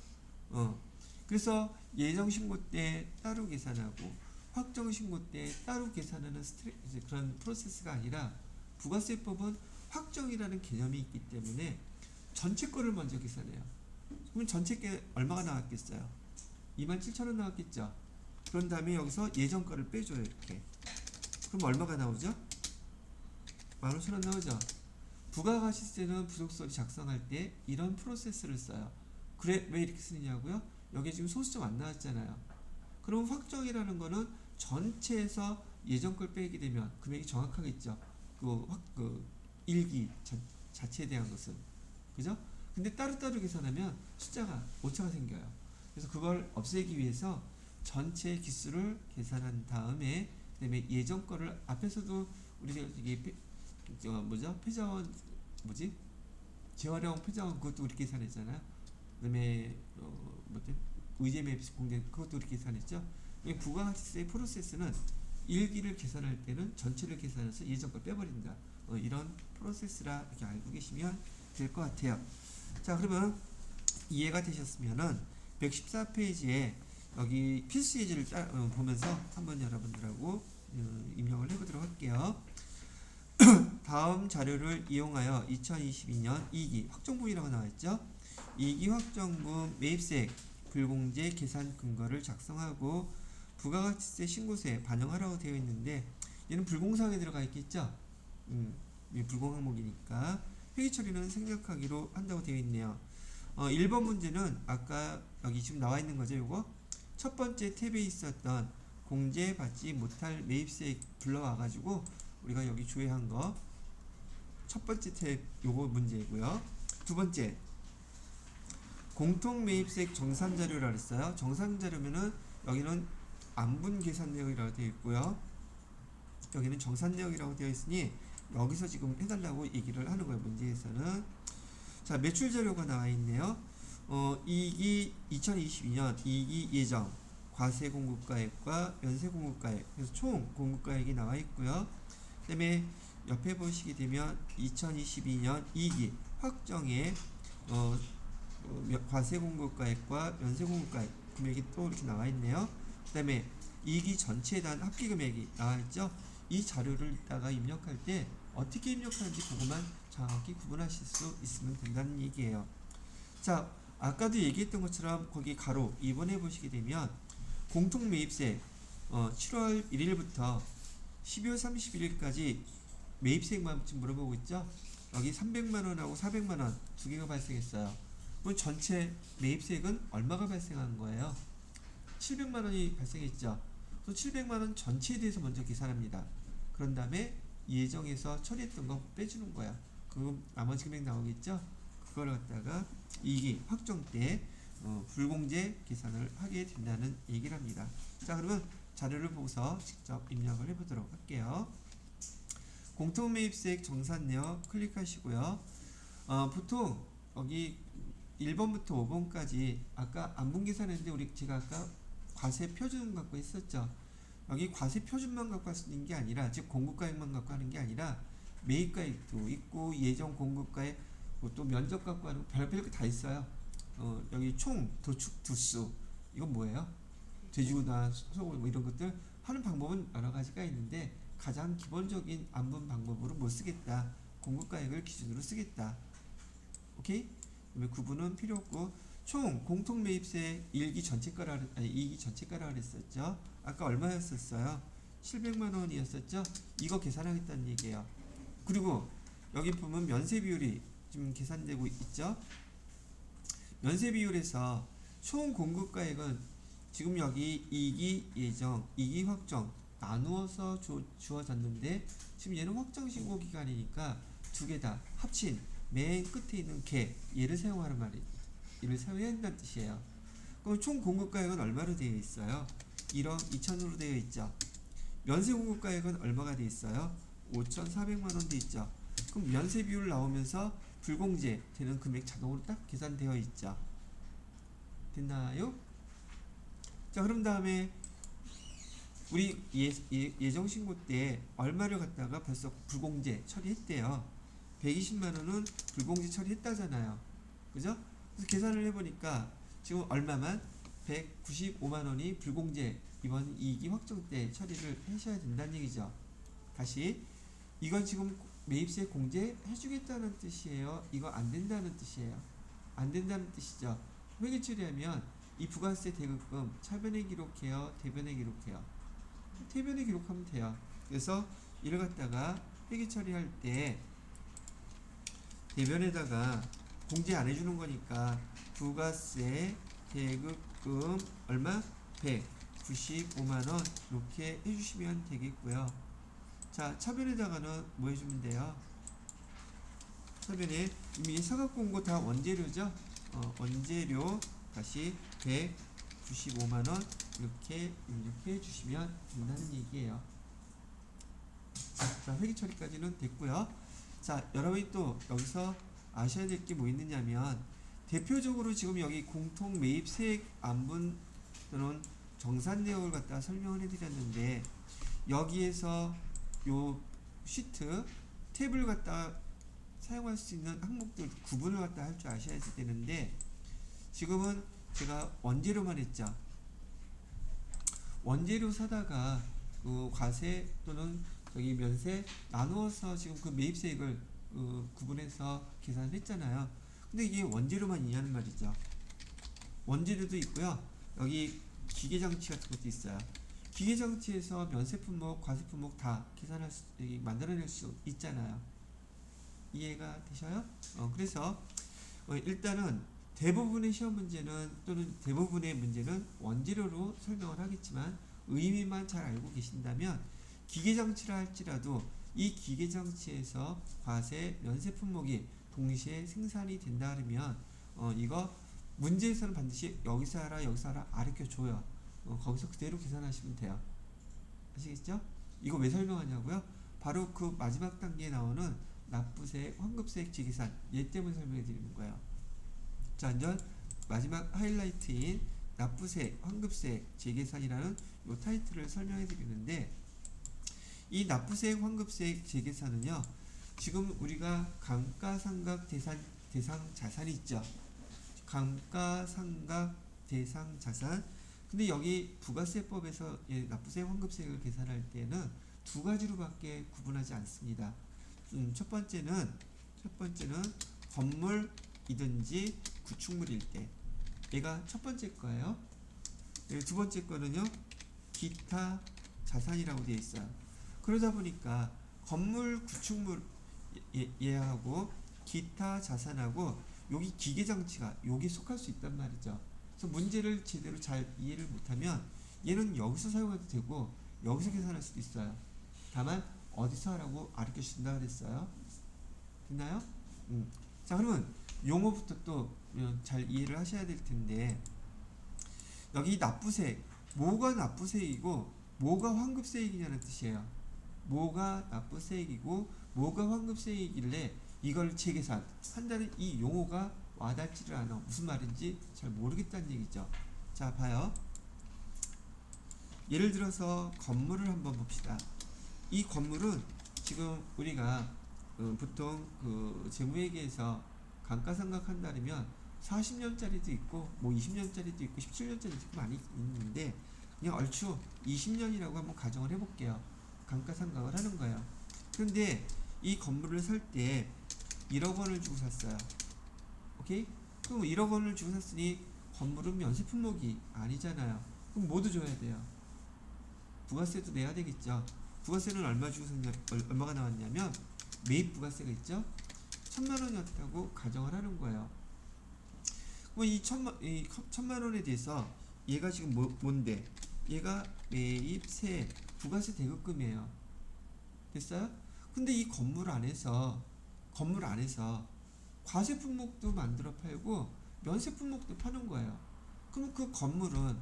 그래서 예정 신고 때 따로 계산하고 확정 신고 때 따로 계산하는 이제 그런 프로세스가 아니라 부가세법은 확정이라는 개념이 있기 때문에 전체 거를 먼저 계산해요. 그러면 전체 게 얼마가 나왔겠어요? 27,000원 나왔겠죠? 그런 다음에 여기서 예정 거를 빼줘요. 이렇게. 그럼 얼마가 나오죠? 15,000원 나오죠? 부가가시세는 부속서류 작성할 때 이런 프로세스를 써요. 그래, 왜 이렇게 쓰느냐고요? 여기 지금 소수점 안 나왔잖아요. 그럼 확정이라는 거는 전체에서 예전 걸 빼게 되면 금액이 정확하겠죠. 그 일기 자체에 대한 것은. 그죠? 근데 따로따로 계산하면 숫자가 오차가 생겨요. 그래서 그걸 없애기 위해서 전체 기수를 계산한 다음에 그다음에 예전 거를 앞에서도 우리가 이게 패자원 재활용 패자원 그것도 우리 계산했잖아요. 그다음에 의제 매입 공제 그것도 우리 계산했죠. 부가가치세 프로세스는 일기를 계산할 때는 전체를 계산해서 예전 걸 빼버린다. 이런 프로세스라 이렇게 알고 계시면 될 것 같아요. 자, 그러면 이해가 되셨으면은 114페이지에 여기 필수 예제를 보면서 한번 여러분들하고 입력을 해보도록 할게요. 다음 자료를 이용하여 2022년 2기 확정분이라고 나와있죠. 2기 확정분 매입세 불공제 계산 근거를 작성하고 부가가치세 신고서에 반영하라고 되어 있는데 얘는 불공사항에 들어가 있겠죠. 불공 항목이니까 회계 처리는 생략하기로 한다고 되어 있네요. 1번 문제는 아까 여기 지금 나와 있는 거죠. 요거 첫 번째 탭에 있었던 공제받지 못할 매입세 불러와 가지고 우리가 여기 조회한 거 첫 번째 탭 요거 문제이고요. 두 번째 공통 매입세 정산 자료라 그랬어요. 정산 자료면은 여기는 안분 계산 내역이라고 되어 있고요. 여기는 정산 내역이라고 되어 있으니 여기서 지금 해달라고 얘기를 하는 거예요. 문제에서는. 자, 매출 자료가 나와 있네요. 2기 2022년 2기 예정 과세 공급가액과 연세 공급가액 그래서 총 공급가액이 나와 있고요. 그다음에 옆에 보시게 되면 2022년 2기 확정의 과세 공급가액과 연세 공급가액 금액이 또 이렇게 나와 있네요. 그다음에 2기 전체에 대한 합계 금액이 나와 있죠. 이 자료를 이따가 입력할 때 어떻게 입력하는지 그것만 정확히 구분하실 수 있으면 된다는 얘기예요. 자, 아까도 얘기했던 것처럼 거기 가로 2번에 보시게 되면 공통 매입세 7월 1일부터 12월 31일까지 매입세액만 지금 물어보고 있죠. 여기 300만원하고 400만원 두 개가 발생했어요. 그럼 전체 매입세액은 얼마가 발생한 거예요? 700만원이 발생했죠. 그래서 700만원 전체에 대해서 먼저 계산합니다. 그런 다음에 예정에서 처리했던 거 빼주는 거야. 그 나머지 금액 나오겠죠? 그걸 갖다가 2기 확정 때 불공제 계산을 하게 된다는 얘기를 합니다. 자, 그러면 자료를 보고서 직접 입력을 해보도록 할게요. 공통매입세액 정산 내역 클릭하시고요. 보통 여기 1번부터 5번까지 아까 안분 계산했는데 제가 아까 과세 표준 갖고 있었죠. 여기 과세 표준만 갖고 쓰는 게 아니라 즉 공급가액만 갖고 하는 게 아니라 매입가액도 있고 예정 공급가액 또 면적 갖고 하는 별별 거 다 있어요. 여기 총 도축 두수 이건 뭐예요? 돼지고나 소고기 뭐 이런 것들 하는 방법은 여러 가지가 있는데 가장 기본적인 안분 방법으로 못 쓰겠다. 공급가액을 기준으로 쓰겠다. 오케이? 그러면 구분은 필요 없고 총 공통 매입세 1기 전체가라 2기 전체가라 그랬었죠. 아까 얼마였었어요? 700만 원이었었죠. 이거 계산하겠다는 얘기예요. 그리고 여기 보면 면세 비율이 지금 계산되고 있죠. 면세 비율에서 총 공급가액은 지금 여기 2기 예정, 2기 확정 나누어서 주어졌는데 지금 얘는 확정 신고 기간이니까 두 개 다 합친 맨 끝에 있는 얘를 사용하는 말이에요. 얘를 사용해야 한다는 뜻이에요. 그럼 총 공급가액은 얼마로 되어 있어요? 1억 2천으로 되어 있죠. 면세 공급가액은 얼마가 되어 있어요? 5,400만 원 되어 있죠. 그럼 면세 비율 나오면서 불공제 되는 금액 자동으로 딱 계산되어 있죠. 됐나요? 자, 그럼 다음에 우리 예정 신고 때 얼마를 갖다가 벌써 불공제 처리했대요. 120만 원은 불공제 처리했다잖아요. 그죠? 그래서 계산을 해보니까 지금 얼마만 195만 원이 불공제 이번 이익이 확정 때 처리를 하셔야 된다는 얘기죠. 다시 이건 지금 매입세 공제 해주겠다는 뜻이에요. 이거 안 된다는 뜻이에요. 안 된다는 뜻이죠. 회계 처리하면 이 부가세 대급금 차변에 기록해요, 대변에 기록해요. 대변에 기록하면 돼요. 그래서 이를 갖다가 회계 처리할 때 대변에다가 공제 안 해주는 거니까 부가세 대급금 얼마? 195만원 이렇게 해주시면 되겠고요. 자, 차변에다가는 뭐 해주면 돼요? 차변에 이미 사각공고 다 원재료죠? 원재료 다시 195만원 이렇게 해주시면 된다는 얘기예요. 자, 회계 처리까지는 됐고요. 자, 여러분이 또 여기서 아셔야 될 게 뭐 있느냐면 대표적으로 지금 여기 공통 매입세액 안분 또는 정산 내역을 갖다 설명을 해드렸는데 여기에서 요 시트 탭을 갖다 사용할 수 있는 항목들 구분을 갖다 할 줄 아셔야 되는데 지금은 제가 원재료만 했죠. 원재료 사다가 그 과세 또는 저기 면세 나누어서 지금 그 매입세액을 구분해서 계산을 했잖아요. 근데 이게 원재료만 있냐는 말이죠. 원재료도 있고요. 여기 기계장치 같은 것도 있어요. 기계장치에서 면세품목, 과세품목 다 계산할 수, 만들어낼 수 있잖아요. 이해가 되셔요? 그래서 일단은 대부분의 시험 문제는 또는 대부분의 문제는 원재료로 설명을 하겠지만 의미만 잘 알고 계신다면 기계장치라 할지라도 이 기계장치에서 과세, 면세 품목이 동시에 생산이 된다 그러면 이거 문제에서는 반드시 여기서 하라 여기서 하라 가르쳐줘요. 거기서 그대로 계산하시면 돼요. 아시겠죠? 이거 왜 설명하냐고요? 바로 그 마지막 단계에 나오는 납부세액, 환급세액 재계산 얘 때문에 설명해 드리는 거예요. 자, 이제 마지막 하이라이트인 납부세액, 환급세액 재계산이라는 요 타이틀을 설명해 드리는데 이 납부세액, 환급세액 재계산은요 지금 우리가 감가상각 대상 자산이 있죠. 감가상각 대상 자산. 근데 여기 부가세법에서 납부세액, 환급세액을 계산할 때는 두 가지로밖에 구분하지 않습니다. 첫 번째는 건물이든지 구축물일 때 얘가 첫 번째 거예요. 두 번째 거는요 기타 자산이라고 되어 있어요. 그러다 보니까 건물, 구축물 얘하고 기타 자산하고 여기 기계장치가 여기 속할 수 있단 말이죠. 그래서 문제를 제대로 잘 이해를 못하면 얘는 여기서 사용해도 되고 여기서 계산할 수도 있어요. 다만 어디서 하라고 가르쳐 준다 그랬어요. 됐나요? 자, 그러면 용어부터 또 잘 이해를 하셔야 될 텐데 여기 납부세액 뭐가 납부세액이고 뭐가 환급세액이냐는 뜻이에요. 뭐가 납부세액이고 뭐가 환급세액이길래 이걸 재계산 한다는 이 용어가 와닿지를 않아. 무슨 말인지 잘 모르겠다는 얘기죠. 자, 봐요. 예를 들어서 건물을 한번 봅시다. 이 건물은 지금 우리가 보통 그 재무회계에서 감가상각 한다면 40년짜리도 있고 뭐 20년짜리도 있고 17년짜리도 있고 많이 있는데 그냥 얼추 20년이라고 한번 가정을 해볼게요. 감가상각을 하는 거예요. 그런데 이 건물을 살 때 1억 원을 주고 샀어요. 오케이? 그럼 1억 원을 주고 샀으니 건물은 면세 품목이 아니잖아요. 그럼 뭐도 줘야 돼요. 부가세도 내야 되겠죠. 부가세는 얼마 주고 샀냐, 얼마가 나왔냐면 매입 부가세가 있죠. 1,000만 원이었다고 가정을 하는 거예요. 그럼 이 1,000만 원에 대해서 얘가 지금 뭔데? 얘가 매입세 부가세 대급금이에요. 됐어요? 근데 이 건물 안에서 과세 품목도 만들어 팔고 면세 품목도 파는 거예요. 그럼 그 건물은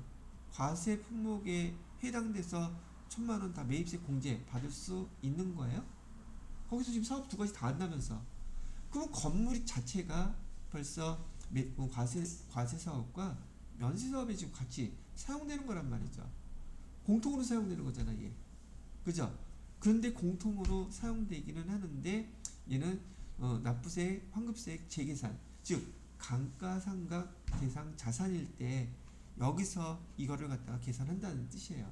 과세 품목에 해당돼서 1,000만 원 다 매입세 공제 받을 수 있는 거예요? 거기서 지금 사업 두 가지 다 한다면서. 그럼 건물 자체가 벌써 과세 사업과 면세 사업에 지금 같이 사용되는 거란 말이죠. 공통으로 사용되는 거잖아, 얘. 그죠? 그런데 공통으로 사용되기는 하는데 얘는 납부세, 환급세 재계산, 즉 감가상각 대상 자산일 때 여기서 이거를 갖다가 계산한다는 뜻이에요.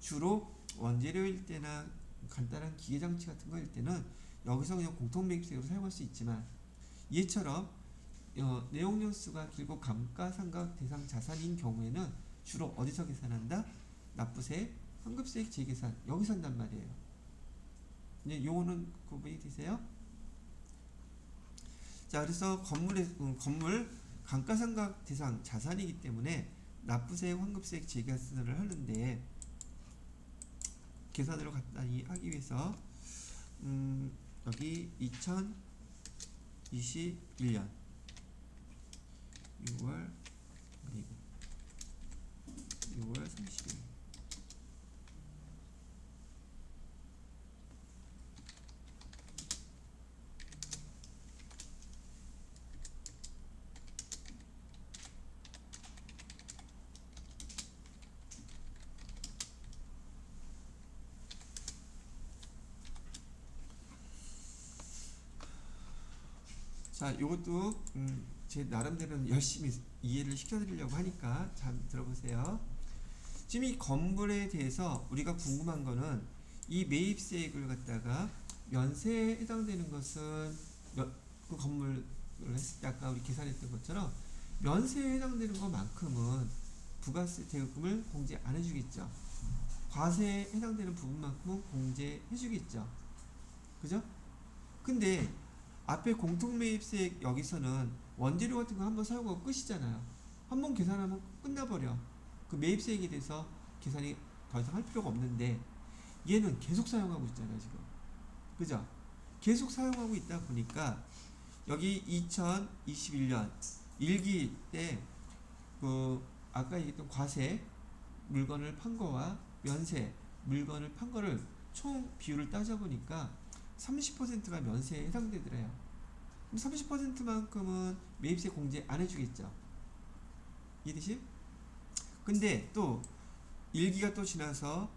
주로 원재료일 때나 간단한 기계장치 같은 거일 때는 여기서 그냥 공통매입세로 사용할 수 있지만 얘처럼 내용연수가 길고 감가상각 대상 자산인 경우에는 주로 어디서 계산한다? 납부세, 환급세 재계산 여기서 한단 말이에요. 이제 요거는 구분이 되세요? 자, 그래서 건물 감가상각 대상 자산이기 때문에 납부세, 환급세 재계산을 하는데 계산으로 간단히 하기 위해서 여기 2021년 6월 30일 자, 요것도 제 나름대로는 열심히 이해를 시켜드리려고 하니까 잘 들어보세요. 지금 이 건물에 대해서 우리가 궁금한 거는 이 매입세액을 갖다가 면세에 해당되는 것은 그 건물을 했을 때 아까 우리 계산했던 것처럼 면세에 해당되는 것만큼은 부가세 대금을 공제 안 해주겠죠. 과세에 해당되는 부분만큼은 공제해 주겠죠. 그죠? 근데 앞에 공통매입세 여기서는 원재료 같은 거 한번 사용하고 끝이잖아요. 한번 계산하면 끝나버려. 그 매입세액에 대해서 계산이 더 이상 할 필요가 없는데 얘는 계속 사용하고 있잖아요, 지금. 그죠? 계속 사용하고 있다 보니까 여기 2021년 1기 때 그 아까 얘기했던 과세 물건을 판 거와 면세 물건을 판 거를 총 비율을 따져보니까 30%가 면세에 해당되더래요. 30%만큼은 매입세 공제 안 해주겠죠. 이해되시? 근데 또 1기가 또 지나서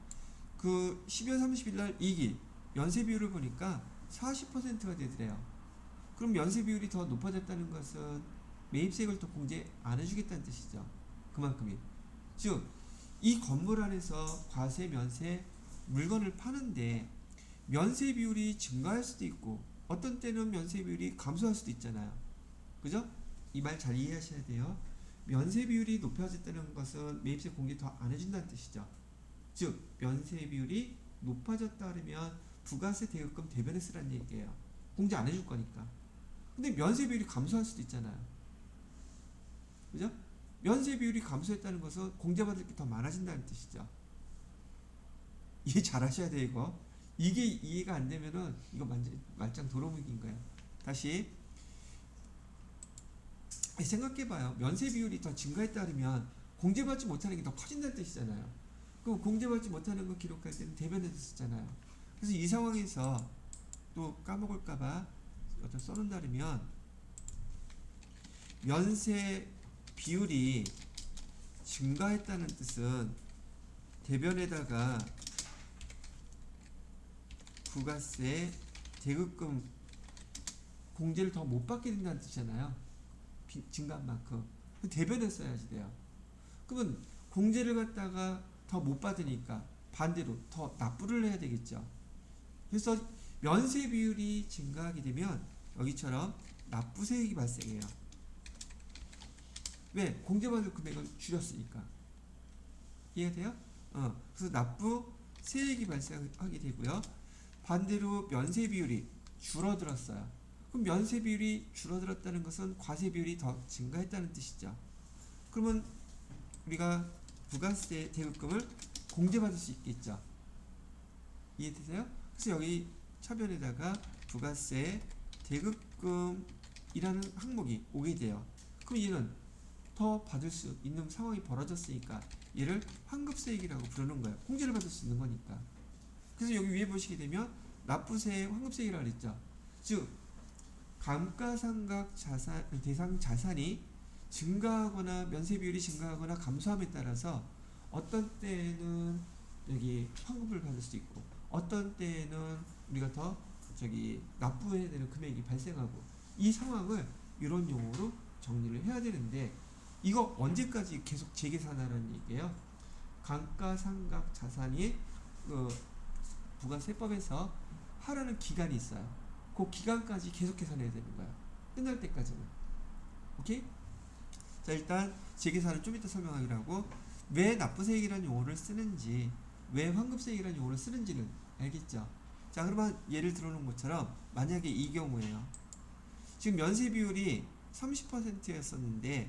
그 12월 30일 날 2기 면세 비율을 보니까 40%가 되더래요. 그럼 면세 비율이 더 높아졌다는 것은 매입세액을 또 공제 안 해주겠다는 뜻이죠. 그만큼이. 즉, 이 건물 안에서 과세, 면세 물건을 파는데 면세 비율이 증가할 수도 있고 어떤 때는 면세 비율이 감소할 수도 있잖아요. 그죠? 이 말 잘 이해하셔야 돼요. 면세 비율이 높아졌다는 것은 매입세 공제 더 안 해준다는 뜻이죠. 즉 면세 비율이 높아졌다 그러면 부가세 대금금 대변에 쓰라는 얘기예요. 공제 안 해줄 거니까. 근데 면세 비율이 감소할 수도 있잖아요. 그죠? 면세 비율이 감소했다는 것은 공제받을 게 더 많아진다는 뜻이죠. 이해 잘 하셔야 돼요, 이거. 이게 이해가 안 되면은 이거 말짱 도루묵인 거예요. 다시 생각해봐요. 면세 비율이 더 증가했다 그러면 공제받지 못하는 게 더 커진다는 뜻이잖아요. 그럼 공제받지 못하는 거 기록할 때는 대변에서 쓰잖아요. 그래서 이 상황에서 또 까먹을까봐 어떤 써놓는다 그러면 면세 비율이 증가했다는 뜻은 대변에다가 부가세 대금금 공제를 더 못 받게 된다는 뜻이잖아요. 증가한 만큼. 대변에 써야지 돼요. 그러면 공제를 갖다가 더 못 받으니까 반대로 더 납부를 해야 되겠죠. 그래서 면세 비율이 증가하게 되면 여기처럼 납부세액이 발생해요. 왜? 공제받을 금액을 줄였으니까. 이해가 돼요? 그래서 납부세액이 발생하게 되고요. 반대로 면세 비율이 줄어들었어요. 그럼 면세 비율이 줄어들었다는 것은 과세 비율이 더 증가했다는 뜻이죠. 그러면 우리가 부가세 대금금을 공제받을 수 있겠죠. 이해되세요? 그래서 여기 차변에다가 부가세 대금금이라는 항목이 오게 돼요. 그럼 얘는 더 받을 수 있는 상황이 벌어졌으니까 얘를 환급세액이라고 부르는 거예요. 공제를 받을 수 있는 거니까. 그래서 여기 위에 보시게 되면 납부세, 환급세액이라고 그랬죠. 즉 감가상각 대상 자산이 증가하거나 면세 비율이 증가하거나 감소함에 따라서 어떤 때는 여기 환급을 받을 수 있고 어떤 때는 우리가 더 납부해야 되는 금액이 발생하고 이 상황을 이런 용어로 정리를 해야 되는데 이거 언제까지 계속 재계산하라는 얘기예요. 감가상각 자산이 부가세법에서 하라는 기간이 있어요. 그 기간까지 계속 계산해야 되는 거야. 끝날 때까지는. 오케이? 자, 일단 재계산은 좀 이따 설명하기로 하고 왜 납부세액이라는 용어를 쓰는지 왜 환급세액이라는 용어를 쓰는지는 알겠죠? 자, 그러면 예를 들어놓은 것처럼 만약에 이 경우에요. 지금 면세 비율이 30%였었는데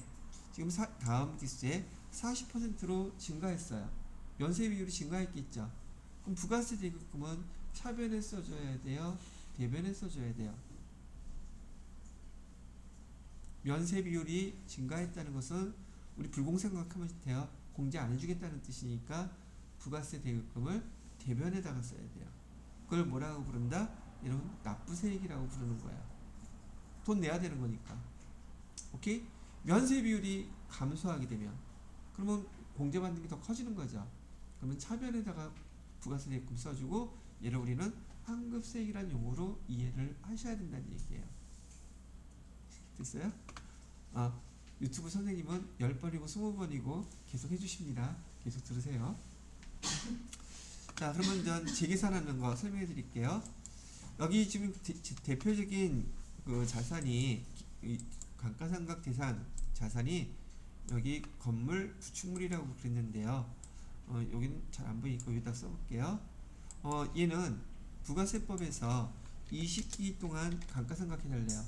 지금 다음 기수에 40%로 증가했어요. 면세 비율이 증가했겠죠. 그럼 부가세 대금은 차변에 써줘야 돼요? 대변에 써줘야 돼요? 면세 비율이 증가했다는 것은 우리 불공정각하면 돼요. 공제 안 해주겠다는 뜻이니까 부가세 대금을 대변에다가 써야 돼요. 그걸 뭐라고 부른다? 여러분 납부세액이라고 부르는 거야. 돈 내야 되는 거니까. 오케이? 면세 비율이 감소하게 되면 그러면 공제받는 게 더 커지는 거죠. 그러면 차변에다가 부가세 대금 써주고 얘를 우리는 환급세액이라는 용어로 이해를 하셔야 된다는 얘기예요. 됐어요? 유튜브 선생님은 10번이고 20번이고 계속 해주십니다. 계속 들으세요. 자, 그러면 전 재계산하는 거 설명해 드릴게요. 여기 지금 대표적인 그 자산이 감가상각 대상 자산이 여기 건물, 구축물이라고 그랬는데요. 여기는 잘 안 보이니까 여기다 써볼게요. 얘는 부가세법에서 20기 동안 감가상각 해달래요.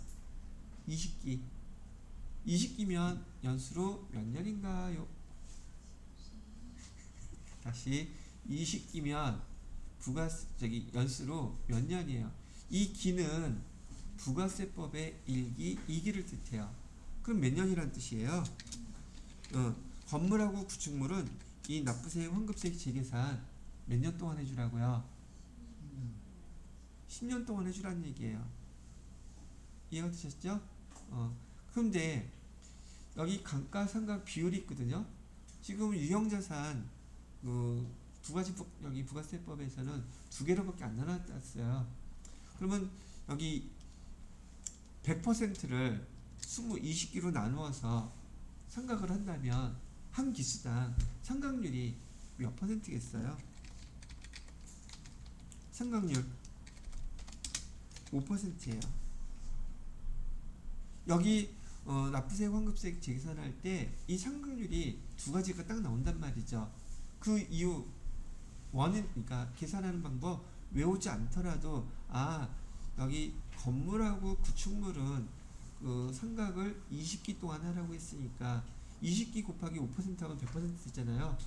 20기. 20기면 연수로 몇 년인가요? 다시 20기면 연수로 몇 년이에요? 이 기는 부가세법의 1기, 2기를 뜻해요. 그럼 몇 년이란 뜻이에요? 건물하고 구축물은 이 납부세액, 환급세액 재계산 몇 년 동안 해주라고요? 10년 동안 해주라는 얘기예요. 이해가 되셨죠? 그런데 여기 감가상각 비율이 있거든요. 지금 유형자산 두 가지 여기 부가세법에서는 두 개로밖에 안 나눴어요. 그러면 여기 100%를 20기로 나누어서 상각을 한다면 한 기수당 상각률이 몇 %겠어요? 상각률 5%예요. 여기 납부세액, 환급세액 재계산할 때 이 상각률이 두 가지가 딱 나온단 말이죠. 그 이유 그러니까 계산하는 방법 외우지 않더라도 여기 건물하고 구축물은 그 상각을 20기 동안 하라고 했으니까 20기 곱하기 5% 하면 100% 되잖아요.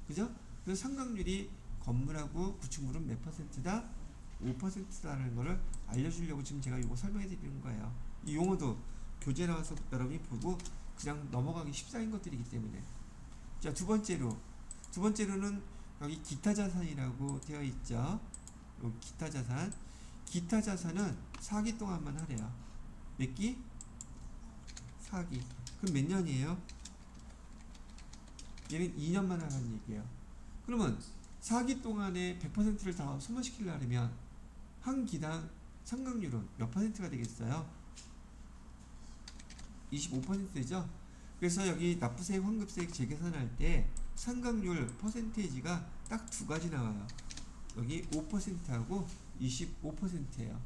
그죠? 그래서 상각률이 건물하고 구축물은 몇 %다? 5%다라는 거를 알려주려고 지금 제가 이거 설명해 드리는 거예요. 이 용어도 교재 나와서 여러분이 보고 그냥 넘어가기 쉽사인 것들이기 때문에. 자, 두 번째로는 여기 기타 자산이라고 되어 있죠. 여기 기타 자산. 기타 자산은 4기 동안만 하래요. 몇 기? 4기. 그럼 몇 년이에요? 얘는 2년만 하라는 얘기예요. 그러면 4기 동안에 100%를 다 소모시키려면 한 기당 상각률은 몇 %가 되겠어요? 25% 되죠? 그래서 여기 납부세액, 환급세액 재계산할 때 상각률 퍼센테이지가 딱 두 가지 나와요. 여기 5%하고 25%예요.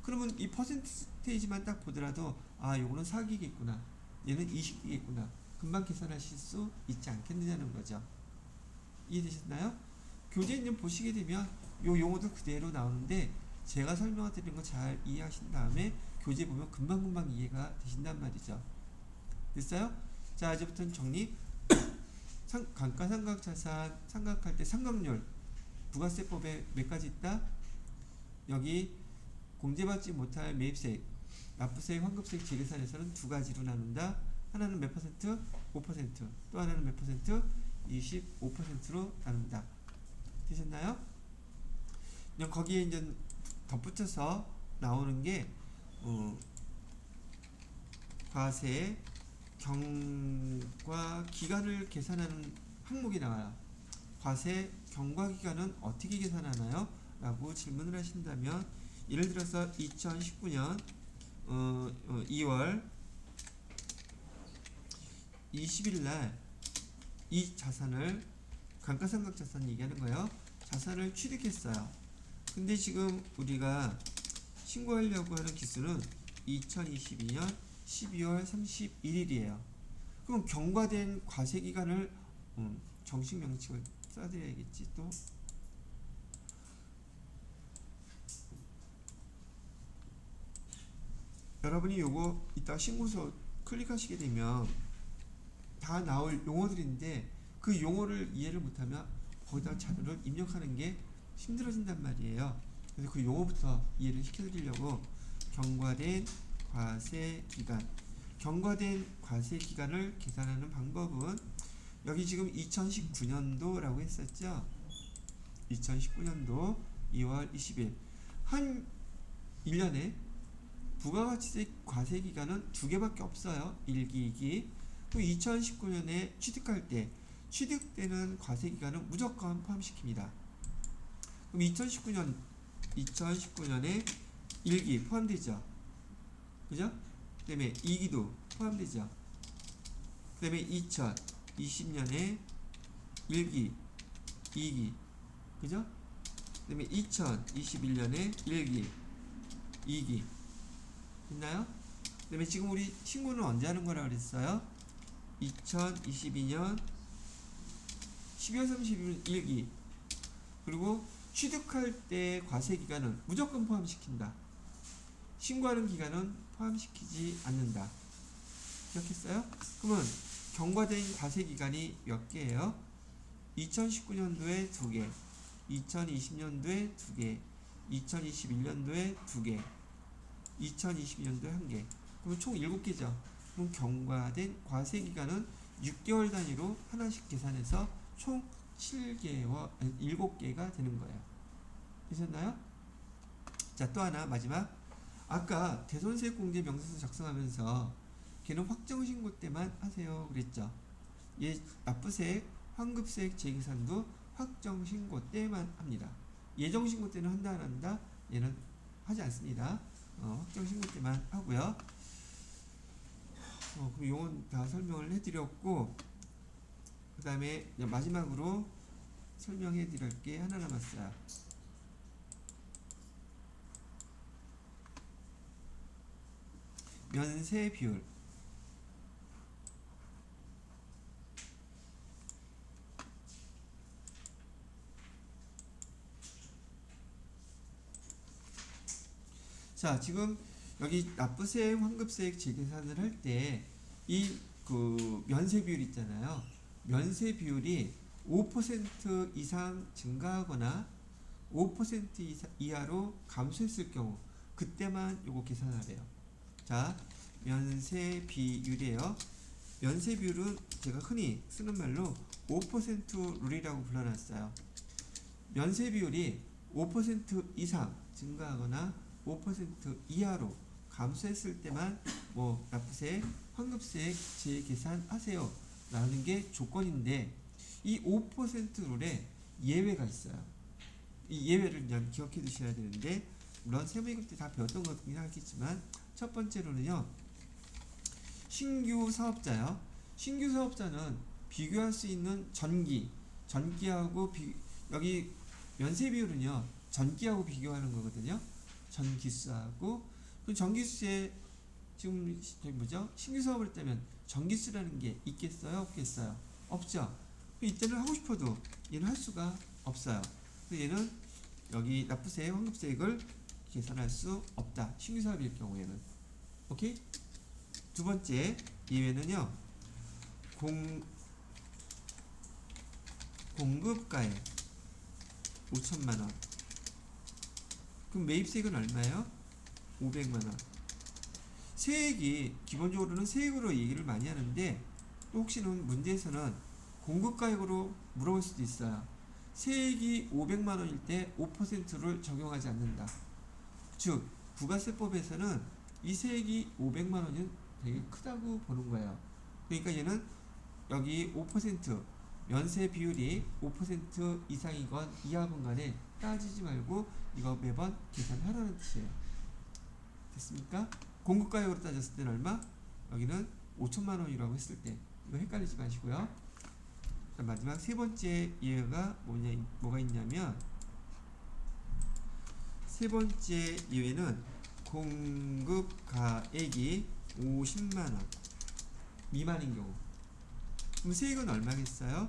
그러면 이 퍼센테이지만 딱 보더라도 요거는 4기겠구나. 얘는 20기겠구나. 금방 계산하실 수 있지 않겠느냐는 거죠. 이해되셨나요? 교재 좀 보시게 되면 요 용어도 그대로 나오는데 제가 설명해 드린 거 잘 이해하신 다음에 교재 보면 금방금방 이해가 되신단 말이죠. 됐어요? 자, 이제부터는 정리. 감가상각 자산 상각할 때 상각률 부가세법에 몇 가지 있다? 여기 공제받지 못할 매입세액, 납부세액, 환급세액 재계산에서는 두 가지로 나눈다. 하나는 몇 %? 5%. 또 하나는 몇 %? 25%로 나눈다. 되셨나요? 그냥 거기에 이제 덧붙여서 나오는 게 과세 경과 기간을 계산하는 항목이 나와요. 과세 경과 기간은 어떻게 계산하나요? 라고 질문을 하신다면 예를 들어서 2019년 2월 20일 날 이 자산을 감가상각 자산 얘기하는 거예요. 자산을 취득했어요. 근데 지금 우리가 신고하려고 하는 기수는 2022년 12월 31일이에요. 그럼 경과된 과세 기간을 정식 명칭을 써드려야겠지. 또 여러분이 요거 이따 신고서 클릭하시게 되면 다 나올 용어들인데 그 용어를 이해를 못하면 거기다 자료를 입력하는 게 힘들어진단 말이에요. 그래서 그 용어부터 이해를 시켜드리려고 경과된 과세 기간, 경과된 과세 기간을 계산하는 방법은 여기 지금 2019년도라고 했었죠. 2019년도 2월 20일 한 1년에 부가가치세 과세 기간은 두 개밖에 없어요. 1기, 2기. 또 2019년에 취득할 때 취득되는 과세 기간은 무조건 포함시킵니다. 그럼 2019년에 1기 포함되죠. 그죠? 그 다음에 2기도 포함되죠. 그 다음에 2020년에 1기, 2기. 그죠? 그 다음에 2021년에 1기, 2기. 됐나요? 그 다음에 지금 우리 신고는 언제 하는 거라 그랬어요? 2022년 12월 30일 1기. 그리고 취득할 때 과세 기간은 무조건 포함시킨다. 신고하는 기간은 포함시키지 않는다. 기억했어요? 그러면 경과된 과세 기간이 몇 개예요? 2019년도에 2개, 2020년도에 2개, 2021년도에 2개, 2022년도에 1개. 그러면 총 7개죠. 그럼 경과된 과세 기간은 6개월 단위로 하나씩 계산해서 총 7개가 되는 거예요. 되셨나요? 자, 또 하나 마지막. 아까 대손세액 공제 명세서 작성하면서 걔는 확정신고 때만 하세요 그랬죠. 얘 납부세액, 환급세액 재계산도 확정신고 때만 합니다. 예정신고 때는 한다 안 한다? 얘는 하지 않습니다. 확정신고 때만 하고요. 그럼 요건 다 설명을 해드렸고, 그 다음에 마지막으로 설명해 드릴 게 하나 남았어요. 면세 비율. 자, 지금 여기 납부세액, 환급세액 재계산을 할 때 이 그 면세 비율 있잖아요. 면세 비율이 5% 이상 증가하거나 5% 이하로 감소했을 경우 그때만 요거 계산하래요. 자, 면세 비율이에요. 면세 비율은 제가 흔히 쓰는 말로 5% 룰이라고 불러놨어요. 면세 비율이 5% 이상 증가하거나 5% 이하로 감소했을 때만 뭐 납부세액, 환급세액 재계산하세요 라는 게 조건인데, 이 5% 룰에 예외가 있어요. 이 예외를 그냥 기억해 두셔야 되는데, 물론 세무이급 때 다 배웠던 거긴 하겠지만, 첫 번째로는요, 신규 사업자요. 신규 사업자는 비교할 수 있는 전기하고 여기 면세 비율은요, 전기하고 비교하는 거거든요. 전기수하고. 그 전기수에 지금 뭐죠? 신규 사업을 했다면 전기수라는 게 있겠어요? 없겠어요? 없죠. 이때는 하고 싶어도 얘는 할 수가 없어요. 그래서 얘는 여기 납부세액, 환급세액을 계산할 수 없다. 신규 사업일 경우에는. 오케이? 두 번째 예외는요, 공급가액 5천만원. 그럼 매입세액은 얼마예요? 500만원. 세액이 기본적으로는 세액으로 얘기를 많이 하는데, 또 혹시는 문제에서는 공급가액으로 물어볼 수도 있어요. 세액이 500만원일 때 5%를 적용하지 않는다. 즉 부가세법에서는 이 세액이 500만원은 되게 크다고 보는 거예요. 그러니까 얘는 여기 5% 면세 비율이 5% 이상이건 이하건 간에 따지지 말고 이거 매번 계산하라는 뜻이에요. 됐습니까? 공급가격으로 따졌을 때는 얼마? 여기는 5천만 원이라고 했을 때 이거 헷갈리지 마시고요. 자, 마지막 세 번째 예외가 뭐가 있냐면 세 번째 예외는 공급가액이 50만 원 미만인 경우. 그럼 세액은 얼마겠어요?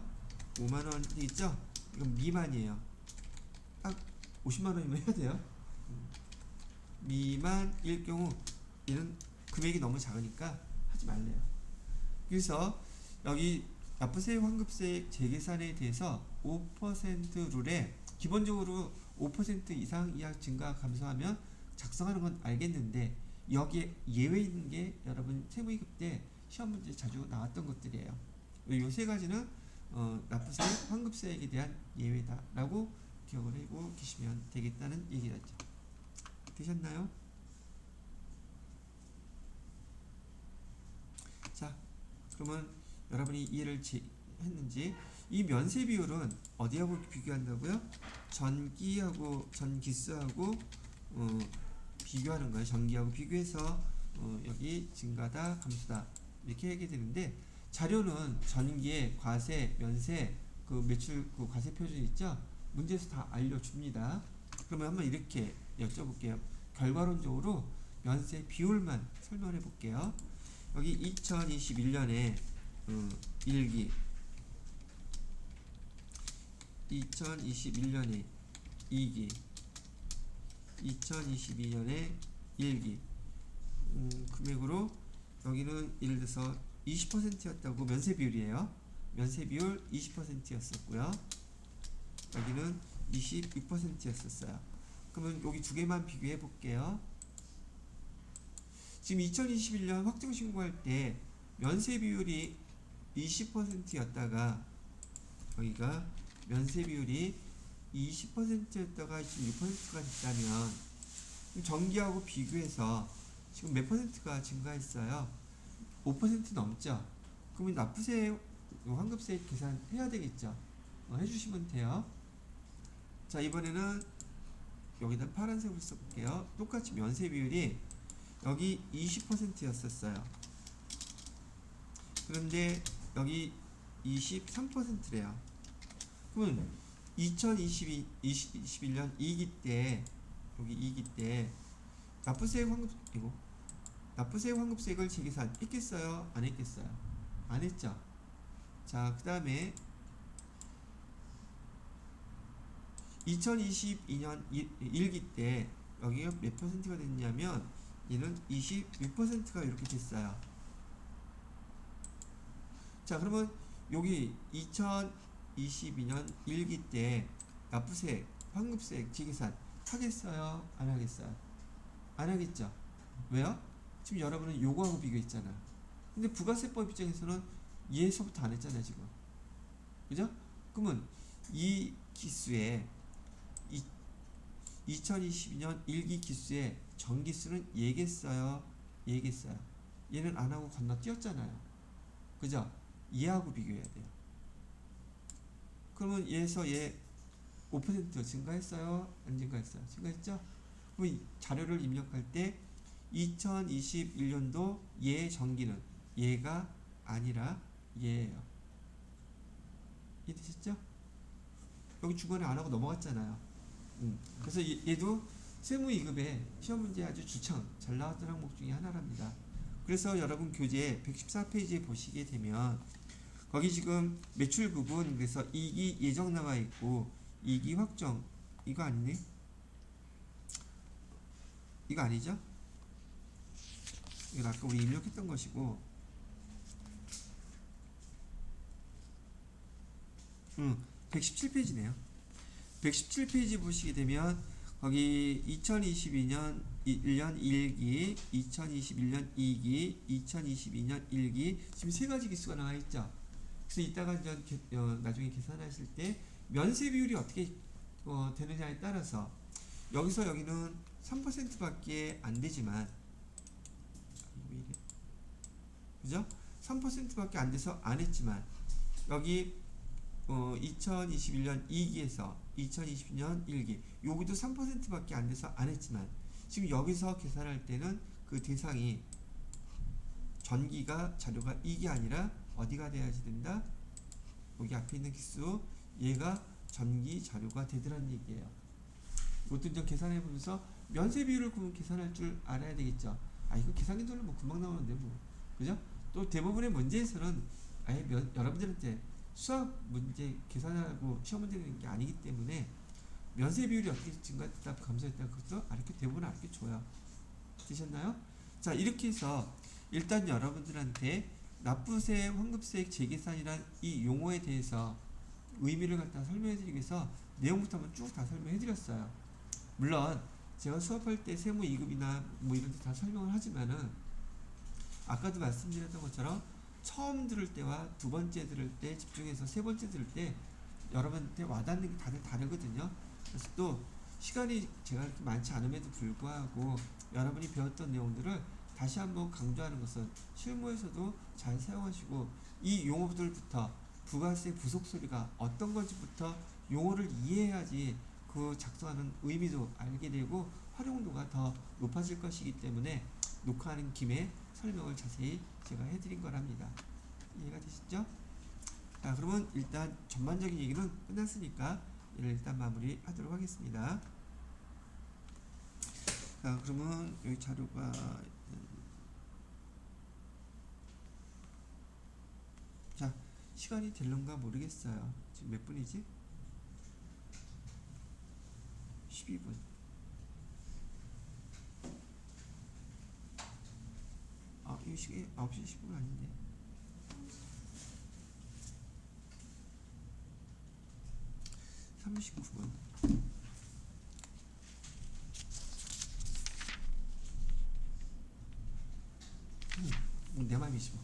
5만 원이겠죠? 이건 미만이에요. 딱 50만 원이면 해야 돼요. 미만일 경우 얘는 금액이 너무 작으니까 하지 말래요. 그래서 여기 납부세액, 환급세액 재계산에 대해서 5% 룰에 기본적으로 5% 이상 이하 증가 감소하면 작성하는 건 알겠는데 여기에 예외 있는 게 여러분 세무이급 때 시험 문제 자주 나왔던 것들이에요. 이 세 가지는 납부세액, 환급세액에 대한 예외다라고 기억을 하고 계시면 되겠다는 얘기죠. 되셨나요? 자, 그러면 여러분이 이해를 했는지 이 면세 비율은 어디하고 비교한다고요? 전기하고 전기수하고 비교하는 거예요. 전기하고 비교해서 여기 증가다 감소다 이렇게 하게 되는데 자료는 전기의 과세, 면세, 그 매출 그 과세 표준 있죠? 문제에서 다 알려줍니다. 그러면 한번 이렇게 여쭤볼게요. 결과론적으로 면세 비율만 설명해 볼게요. 여기 2021년에 1기 2021년에 2기 2022년에 1기 금액으로 여기는 예를 들어서 20%였다고 면세 비율이에요. 면세 비율 20%였었고요. 여기는 26%였었어요. 그러면 여기 두 개만 비교해 볼게요. 지금 2021년 확정 신고할 때 면세 비율이 20%였다가 여기가 면세 비율이 20%였다가 26%가 됐다면 전기하고 비교해서 지금 몇 퍼센트가 증가했어요? 5% 넘죠? 그러면 납부세, 환급세 계산 해야 되겠죠? 해주시면 돼요. 자, 이번에는 여기다 파란색으로 써볼게요. 똑같이 면세 비율이 여기 20%였었어요. 그런데 여기 23%래요. 그러면 2021년 2기 때 여기 2기 때 납부세액 환급세액을 재계산 했겠어요? 안 했겠어요? 안 했죠? 자, 그 다음에 2022년 1기 때 여기가 몇 퍼센트가 됐냐면 얘는 26%가 이렇게 됐어요. 자, 그러면 여기 2022년 1기 때 납부세액, 환급세액 재계산 하겠어요? 안 하겠어요? 안 하겠죠? 왜요? 지금 여러분은 요거하고 비교했잖아. 근데 부가세법 입장에서는 얘에서부터 안 했잖아요, 지금. 그죠? 그러면 이 기수에 2022년 1기 기수에 전기수는 얘겠어요? 얘겠어요? 얘는 안 하고 건너뛰었잖아요. 그죠? 얘하고 비교해야 돼요. 그러면 얘에서 얘 5% 증가했어요? 안 증가했어요? 증가했죠? 그럼 이 자료를 입력할 때 2021년도 얘 전기는 얘가 아니라 얘예요. 이해되셨죠? 여기 중간에 안 하고 넘어갔잖아요. 그래서 얘도 세무이급에 시험 문제 아주 주창 잘 나왔던 항목 중에 하나랍니다. 그래서 여러분 교재 114페이지에 보시게 되면 거기 지금 매출 부분 그래서 2기 예정 나와 있고 2기 확정 이거 아니네? 이거 아니죠? 이건 아까 우리 입력했던 것이고 117페이지네요. 117페이지 보시게 되면 거기 2022년 1년 1기, 2021년 2기, 2022년 1기 지금 세 가지 기수가 나와 있죠. 그래서 이따가 나중에 계산하실 때 면세 비율이 어떻게 되느냐에 따라서 여기서 여기는 3%밖에 안 되지만 그죠? 3%밖에 안 돼서 안 했지만 여기 2021년 2기에서 2022년 1기 여기도 3%밖에 안 돼서 안 했지만 지금 여기서 계산할 때는 그 대상이 전기가 자료가 2기 아니라 어디가 돼야지 된다? 여기 앞에 있는 기수 얘가 전기 자료가 되더란 얘기예요. 이것도 이제 계산해 보면서 면세 비율을 계산할 줄 알아야 되겠죠. 이거 계산기 돌리면 뭐 금방 나오는데 뭐 그죠? 또 대부분의 문제에서는 아예 여러분들한테 수학 문제 계산하고 시험 문제 내는 게 아니기 때문에 면세 비율이 어떻게 증가했다 감소했다 그것도 대부분 알게 줘요. 되셨나요? 자, 이렇게 해서 일단 여러분들한테 납부세, 환급세 재계산이란 이 용어에 대해서 의미를 갖다 설명해 드리기 위해서 내용부터 한번 쭉 다 설명해 드렸어요. 물론 제가 수업할 때 세무 2급이나 뭐 이런 데 다 설명을 하지만은 아까도 말씀드렸던 것처럼 처음 들을 때와 두 번째 들을 때 집중해서 세 번째 들을 때 여러분한테 와닿는 게 다들 다르거든요. 그래서 또 시간이 제가 그렇게 많지 않음에도 불구하고 여러분이 배웠던 내용들을 다시 한번 강조하는 것은 실무에서도 잘 사용하시고 이 용어들부터 부가세 부속소리가 어떤 건지부터 용어를 이해해야지 그 작성하는 의미도 알게 되고 활용도가 더 높아질 것이기 때문에 녹화하는 김에 설명을 자세히 제가 해드린 거랍니다. 이해가 되시죠? 자, 그러면 일단 전반적인 얘기는 끝났으니까 이를 일단 마무리하도록 하겠습니다. 자, 그러면 여기 자료가 자, 시간이 될런가 모르겠어요. 지금 몇 분이지? 12분. 이 시간이 9시 10분 아닌데. 39분. 내 맘이지 뭐.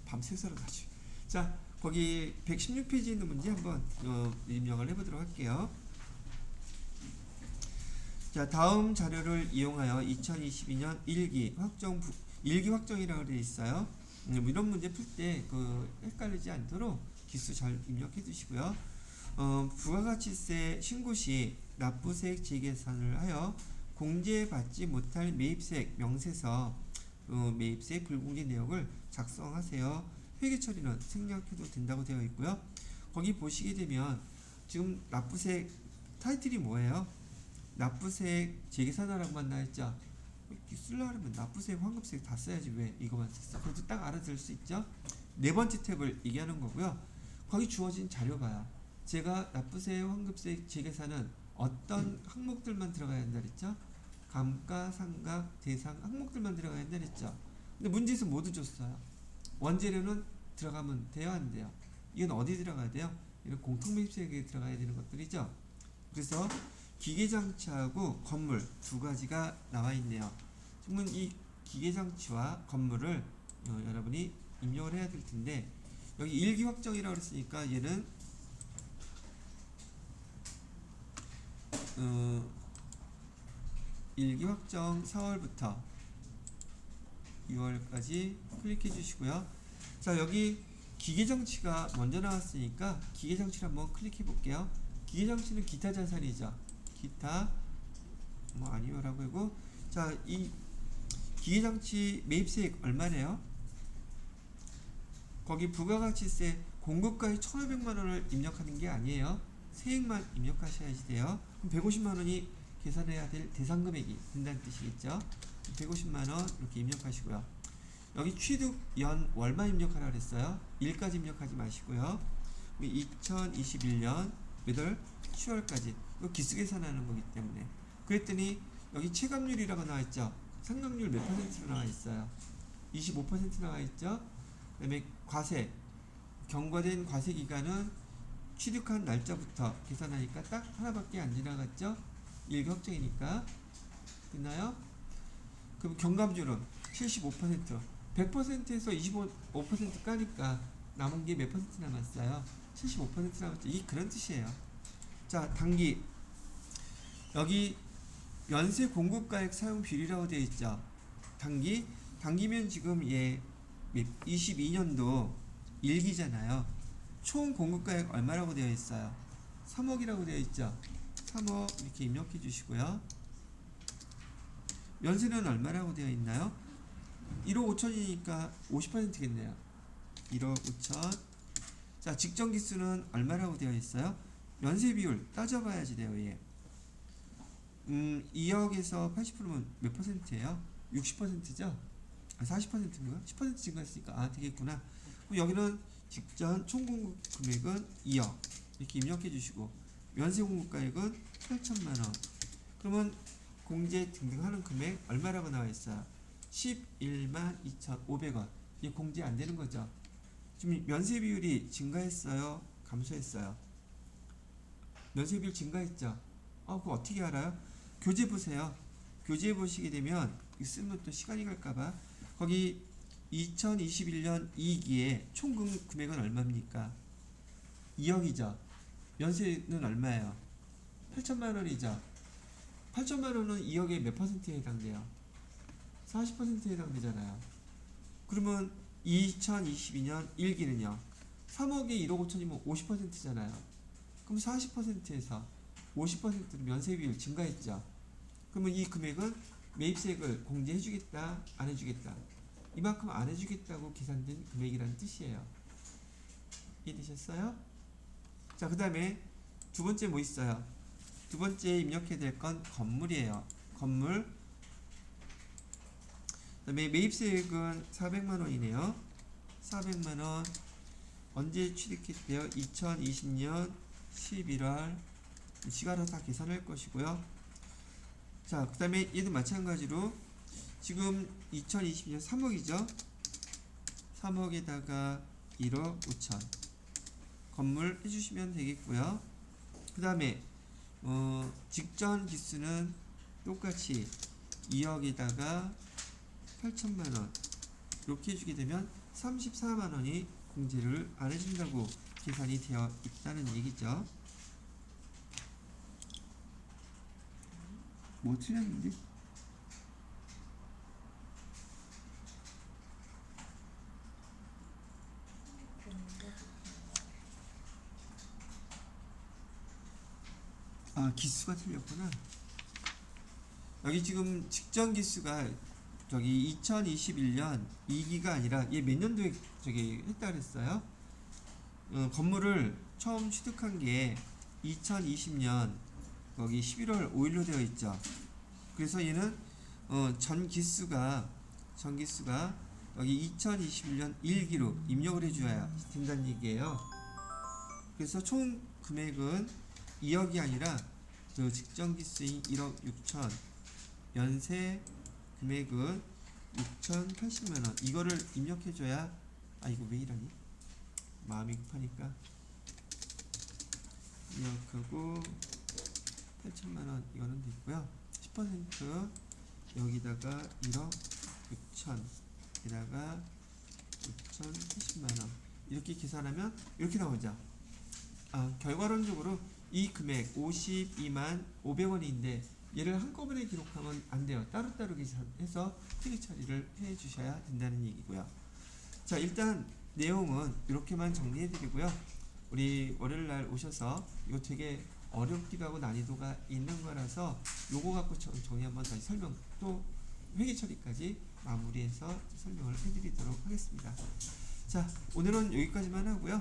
밤새서는 가지. 자, 거기 116페이지에 있는 문제 한번 입력을 해보도록 할게요. 자, 다음 자료를 이용하여 2022년 1기 확정이라고 되어 있어요. 이런 문제 풀 때 헷갈리지 않도록 기수 잘 입력해 두시고요. 부가가치세 신고 시 납부세액 재계산을 하여 공제받지 못할 매입세액 명세서 매입세 불공제 내역을 작성하세요. 회계 처리는 생략해도 된다고 되어 있고요. 거기 보시게 되면 지금 납부세액 타이틀이 뭐예요? 납부세액 재계산하라고만 나왔죠. 쓰려고 하면 납부세액, 환급세액 다 써야지 왜 이거만 썼어? 그래도 딱 알아들을 수 있죠? 네 번째 탭을 얘기하는 거고요. 거기 주어진 자료 봐요. 제가 납부세액, 환급세액 재계산은 어떤 항목들만 들어가야 한다 그랬죠? 감가상각, 대상 항목들만 들어가야 한다 그랬죠? 근데 문제에서 모두 줬어요. 원재료는 들어가면 돼요, 안 돼요? 이건 어디 들어가야 돼요? 이런 공통매입세액에 들어가야 되는 것들이죠. 그래서 기계장치하고 건물 두 가지가 나와 있네요. 그러면 이 기계장치와 건물을 여러분이 입력을 해야 될 텐데 여기 일기 확정이라고 그랬으니까 얘는 일기 확정 4월부터 6월까지 클릭해 주시고요. 자, 여기 기계장치가 먼저 나왔으니까 기계장치를 한번 클릭해 볼게요. 기계장치는 기타 자산이죠. 기타 뭐 아니요라고 하고, 자, 이 기계장치 매입세액 얼마래요? 거기 부가가치세 공급가액 1,500만원을 입력하는 게 아니에요. 세액만 입력하셔야지 돼요. 그럼 150만원이 계산해야 될 대상금액이 된다는 뜻이겠죠. 150만원 이렇게 입력하시고요. 여기 취득연 월만 입력하라 그랬어요. 일까지 입력하지 마시고요. 2021년 몇월? 10월까지 이거 기수 계산하는 거기 때문에. 그랬더니 여기 체감률이라고 나와있죠. 상각률 몇 %로 나와있어요? 25% 나와있죠. 그 다음에 과세, 경과된 과세 기간은 취득한 날짜부터 계산하니까 딱 하나밖에 안 지나갔죠. 일기 확정이니까. 됐나요? 그럼 경감률은 75%, 100%에서 25% 까니까 남은 게 몇 퍼센트 남았어요? 75% 남았죠. 이게 그런 뜻이에요. 자, 단기 여기 연세 공급가액 사용 비율이라고 되어 있죠. 단기면 지금 얘 22년도 1기잖아요. 총 공급가액 얼마라고 되어 있어요? 3억이라고 되어 있죠. 3억 이렇게 입력해 주시고요. 연세는 얼마라고 되어 있나요? 1억 5천이니까 50%겠네요. 1억 5천. 자, 직전 기수는 얼마라고 되어 있어요? 연세 비율 따져봐야지 돼요. 얘. 2억에서 80%면 몇 퍼센트예요? 60%죠? 40%인가? 10% 증가했으니까 되겠구나. 그럼 여기는 직전 총 공급 금액은 2억 이렇게 입력해 주시고 연세 공급가액은 8천만 원. 그러면 공제 등등하는 금액 얼마라고 나와 있어요? 11만 2,500원. 이게 공제 안 되는 거죠. 지금 면세 비율이 증가했어요? 감소했어요? 면세 비율 증가했죠? 그거 어떻게 알아요? 교재 보세요. 교재 보시게 되면 쓰면 또 시간이 갈까봐 거기 2021년 2기에 총 금액은 얼마입니까? 2억이죠. 연세는 얼마예요? 8천만 원이죠. 8천만 원은 2억에 몇 퍼센트에 해당돼요? 40%에 해당되잖아요. 그러면 2022년 1기는요. 3억에 1억 5천이면 50%잖아요. 그럼 40%에서 50%로 면세 비율 증가했죠. 그러면 이 금액은 매입세액을 공제해주겠다, 안 해주겠다. 이만큼 안 해주겠다고 계산된 금액이라는 뜻이에요. 이해되셨어요? 자, 그 다음에 두 번째 뭐 있어요? 두 번째 입력해야 될 건 건물이에요. 건물. 그 다음에 매입세액은 400만 원이네요. 400만 원. 언제 취득했대요? 2020년 11월. 시간은 다 계산할 것이고요. 자, 그 다음에 얘도 마찬가지로 지금 2020년 3억이죠. 3억에다가 1억 5천 건물 해주시면 되겠고요. 그 다음에 직전 기수는 똑같이 2억에다가 8천만원 이렇게 해주게 되면 34만원이 공제를 안 해준다고 계산이 되어 있다는 얘기죠. 뭐 틀렸는데? 기수가 틀렸구나. 여기 지금 직전 기수가 저기 2021년 2기가 아니라 얘 몇 년도에 저기 했다 그랬어요? 건물을 처음 취득한 게 2020년 거기 11월 5일로 되어 있죠. 그래서 얘는 전 기수가 여기 2021년 1기로 입력을 해줘야 된다는 얘기예요. 그래서 총 금액은 2억이 아니라 그 직전 기수인 1억 6천, 연세 금액은 6,080만원. 이거를 입력해줘야 이거 왜 이러니? 마음이 급하니까 입력하고 8천만원 이거는 됐고요. 10% 여기다가 1억 6천 에다가 6,080만원 이렇게 계산하면 이렇게 나오죠. 결과론적으로 이 금액 52만 500원인데 얘를 한꺼번에 기록하면 안 돼요. 따로따로 계산해서 특이 처리를 해 주셔야 된다는 얘기고요. 자, 일단 내용은 이렇게만 정리해 드리고요. 우리 월요일날 오셔서 이거 되게 어렵기도 하고 난이도가 있는 거라서 요거 갖고 정리 한번 다시 설명 또 회계 처리까지 마무리해서 설명을 해 드리도록 하겠습니다. 자, 오늘은 여기까지만 하고요.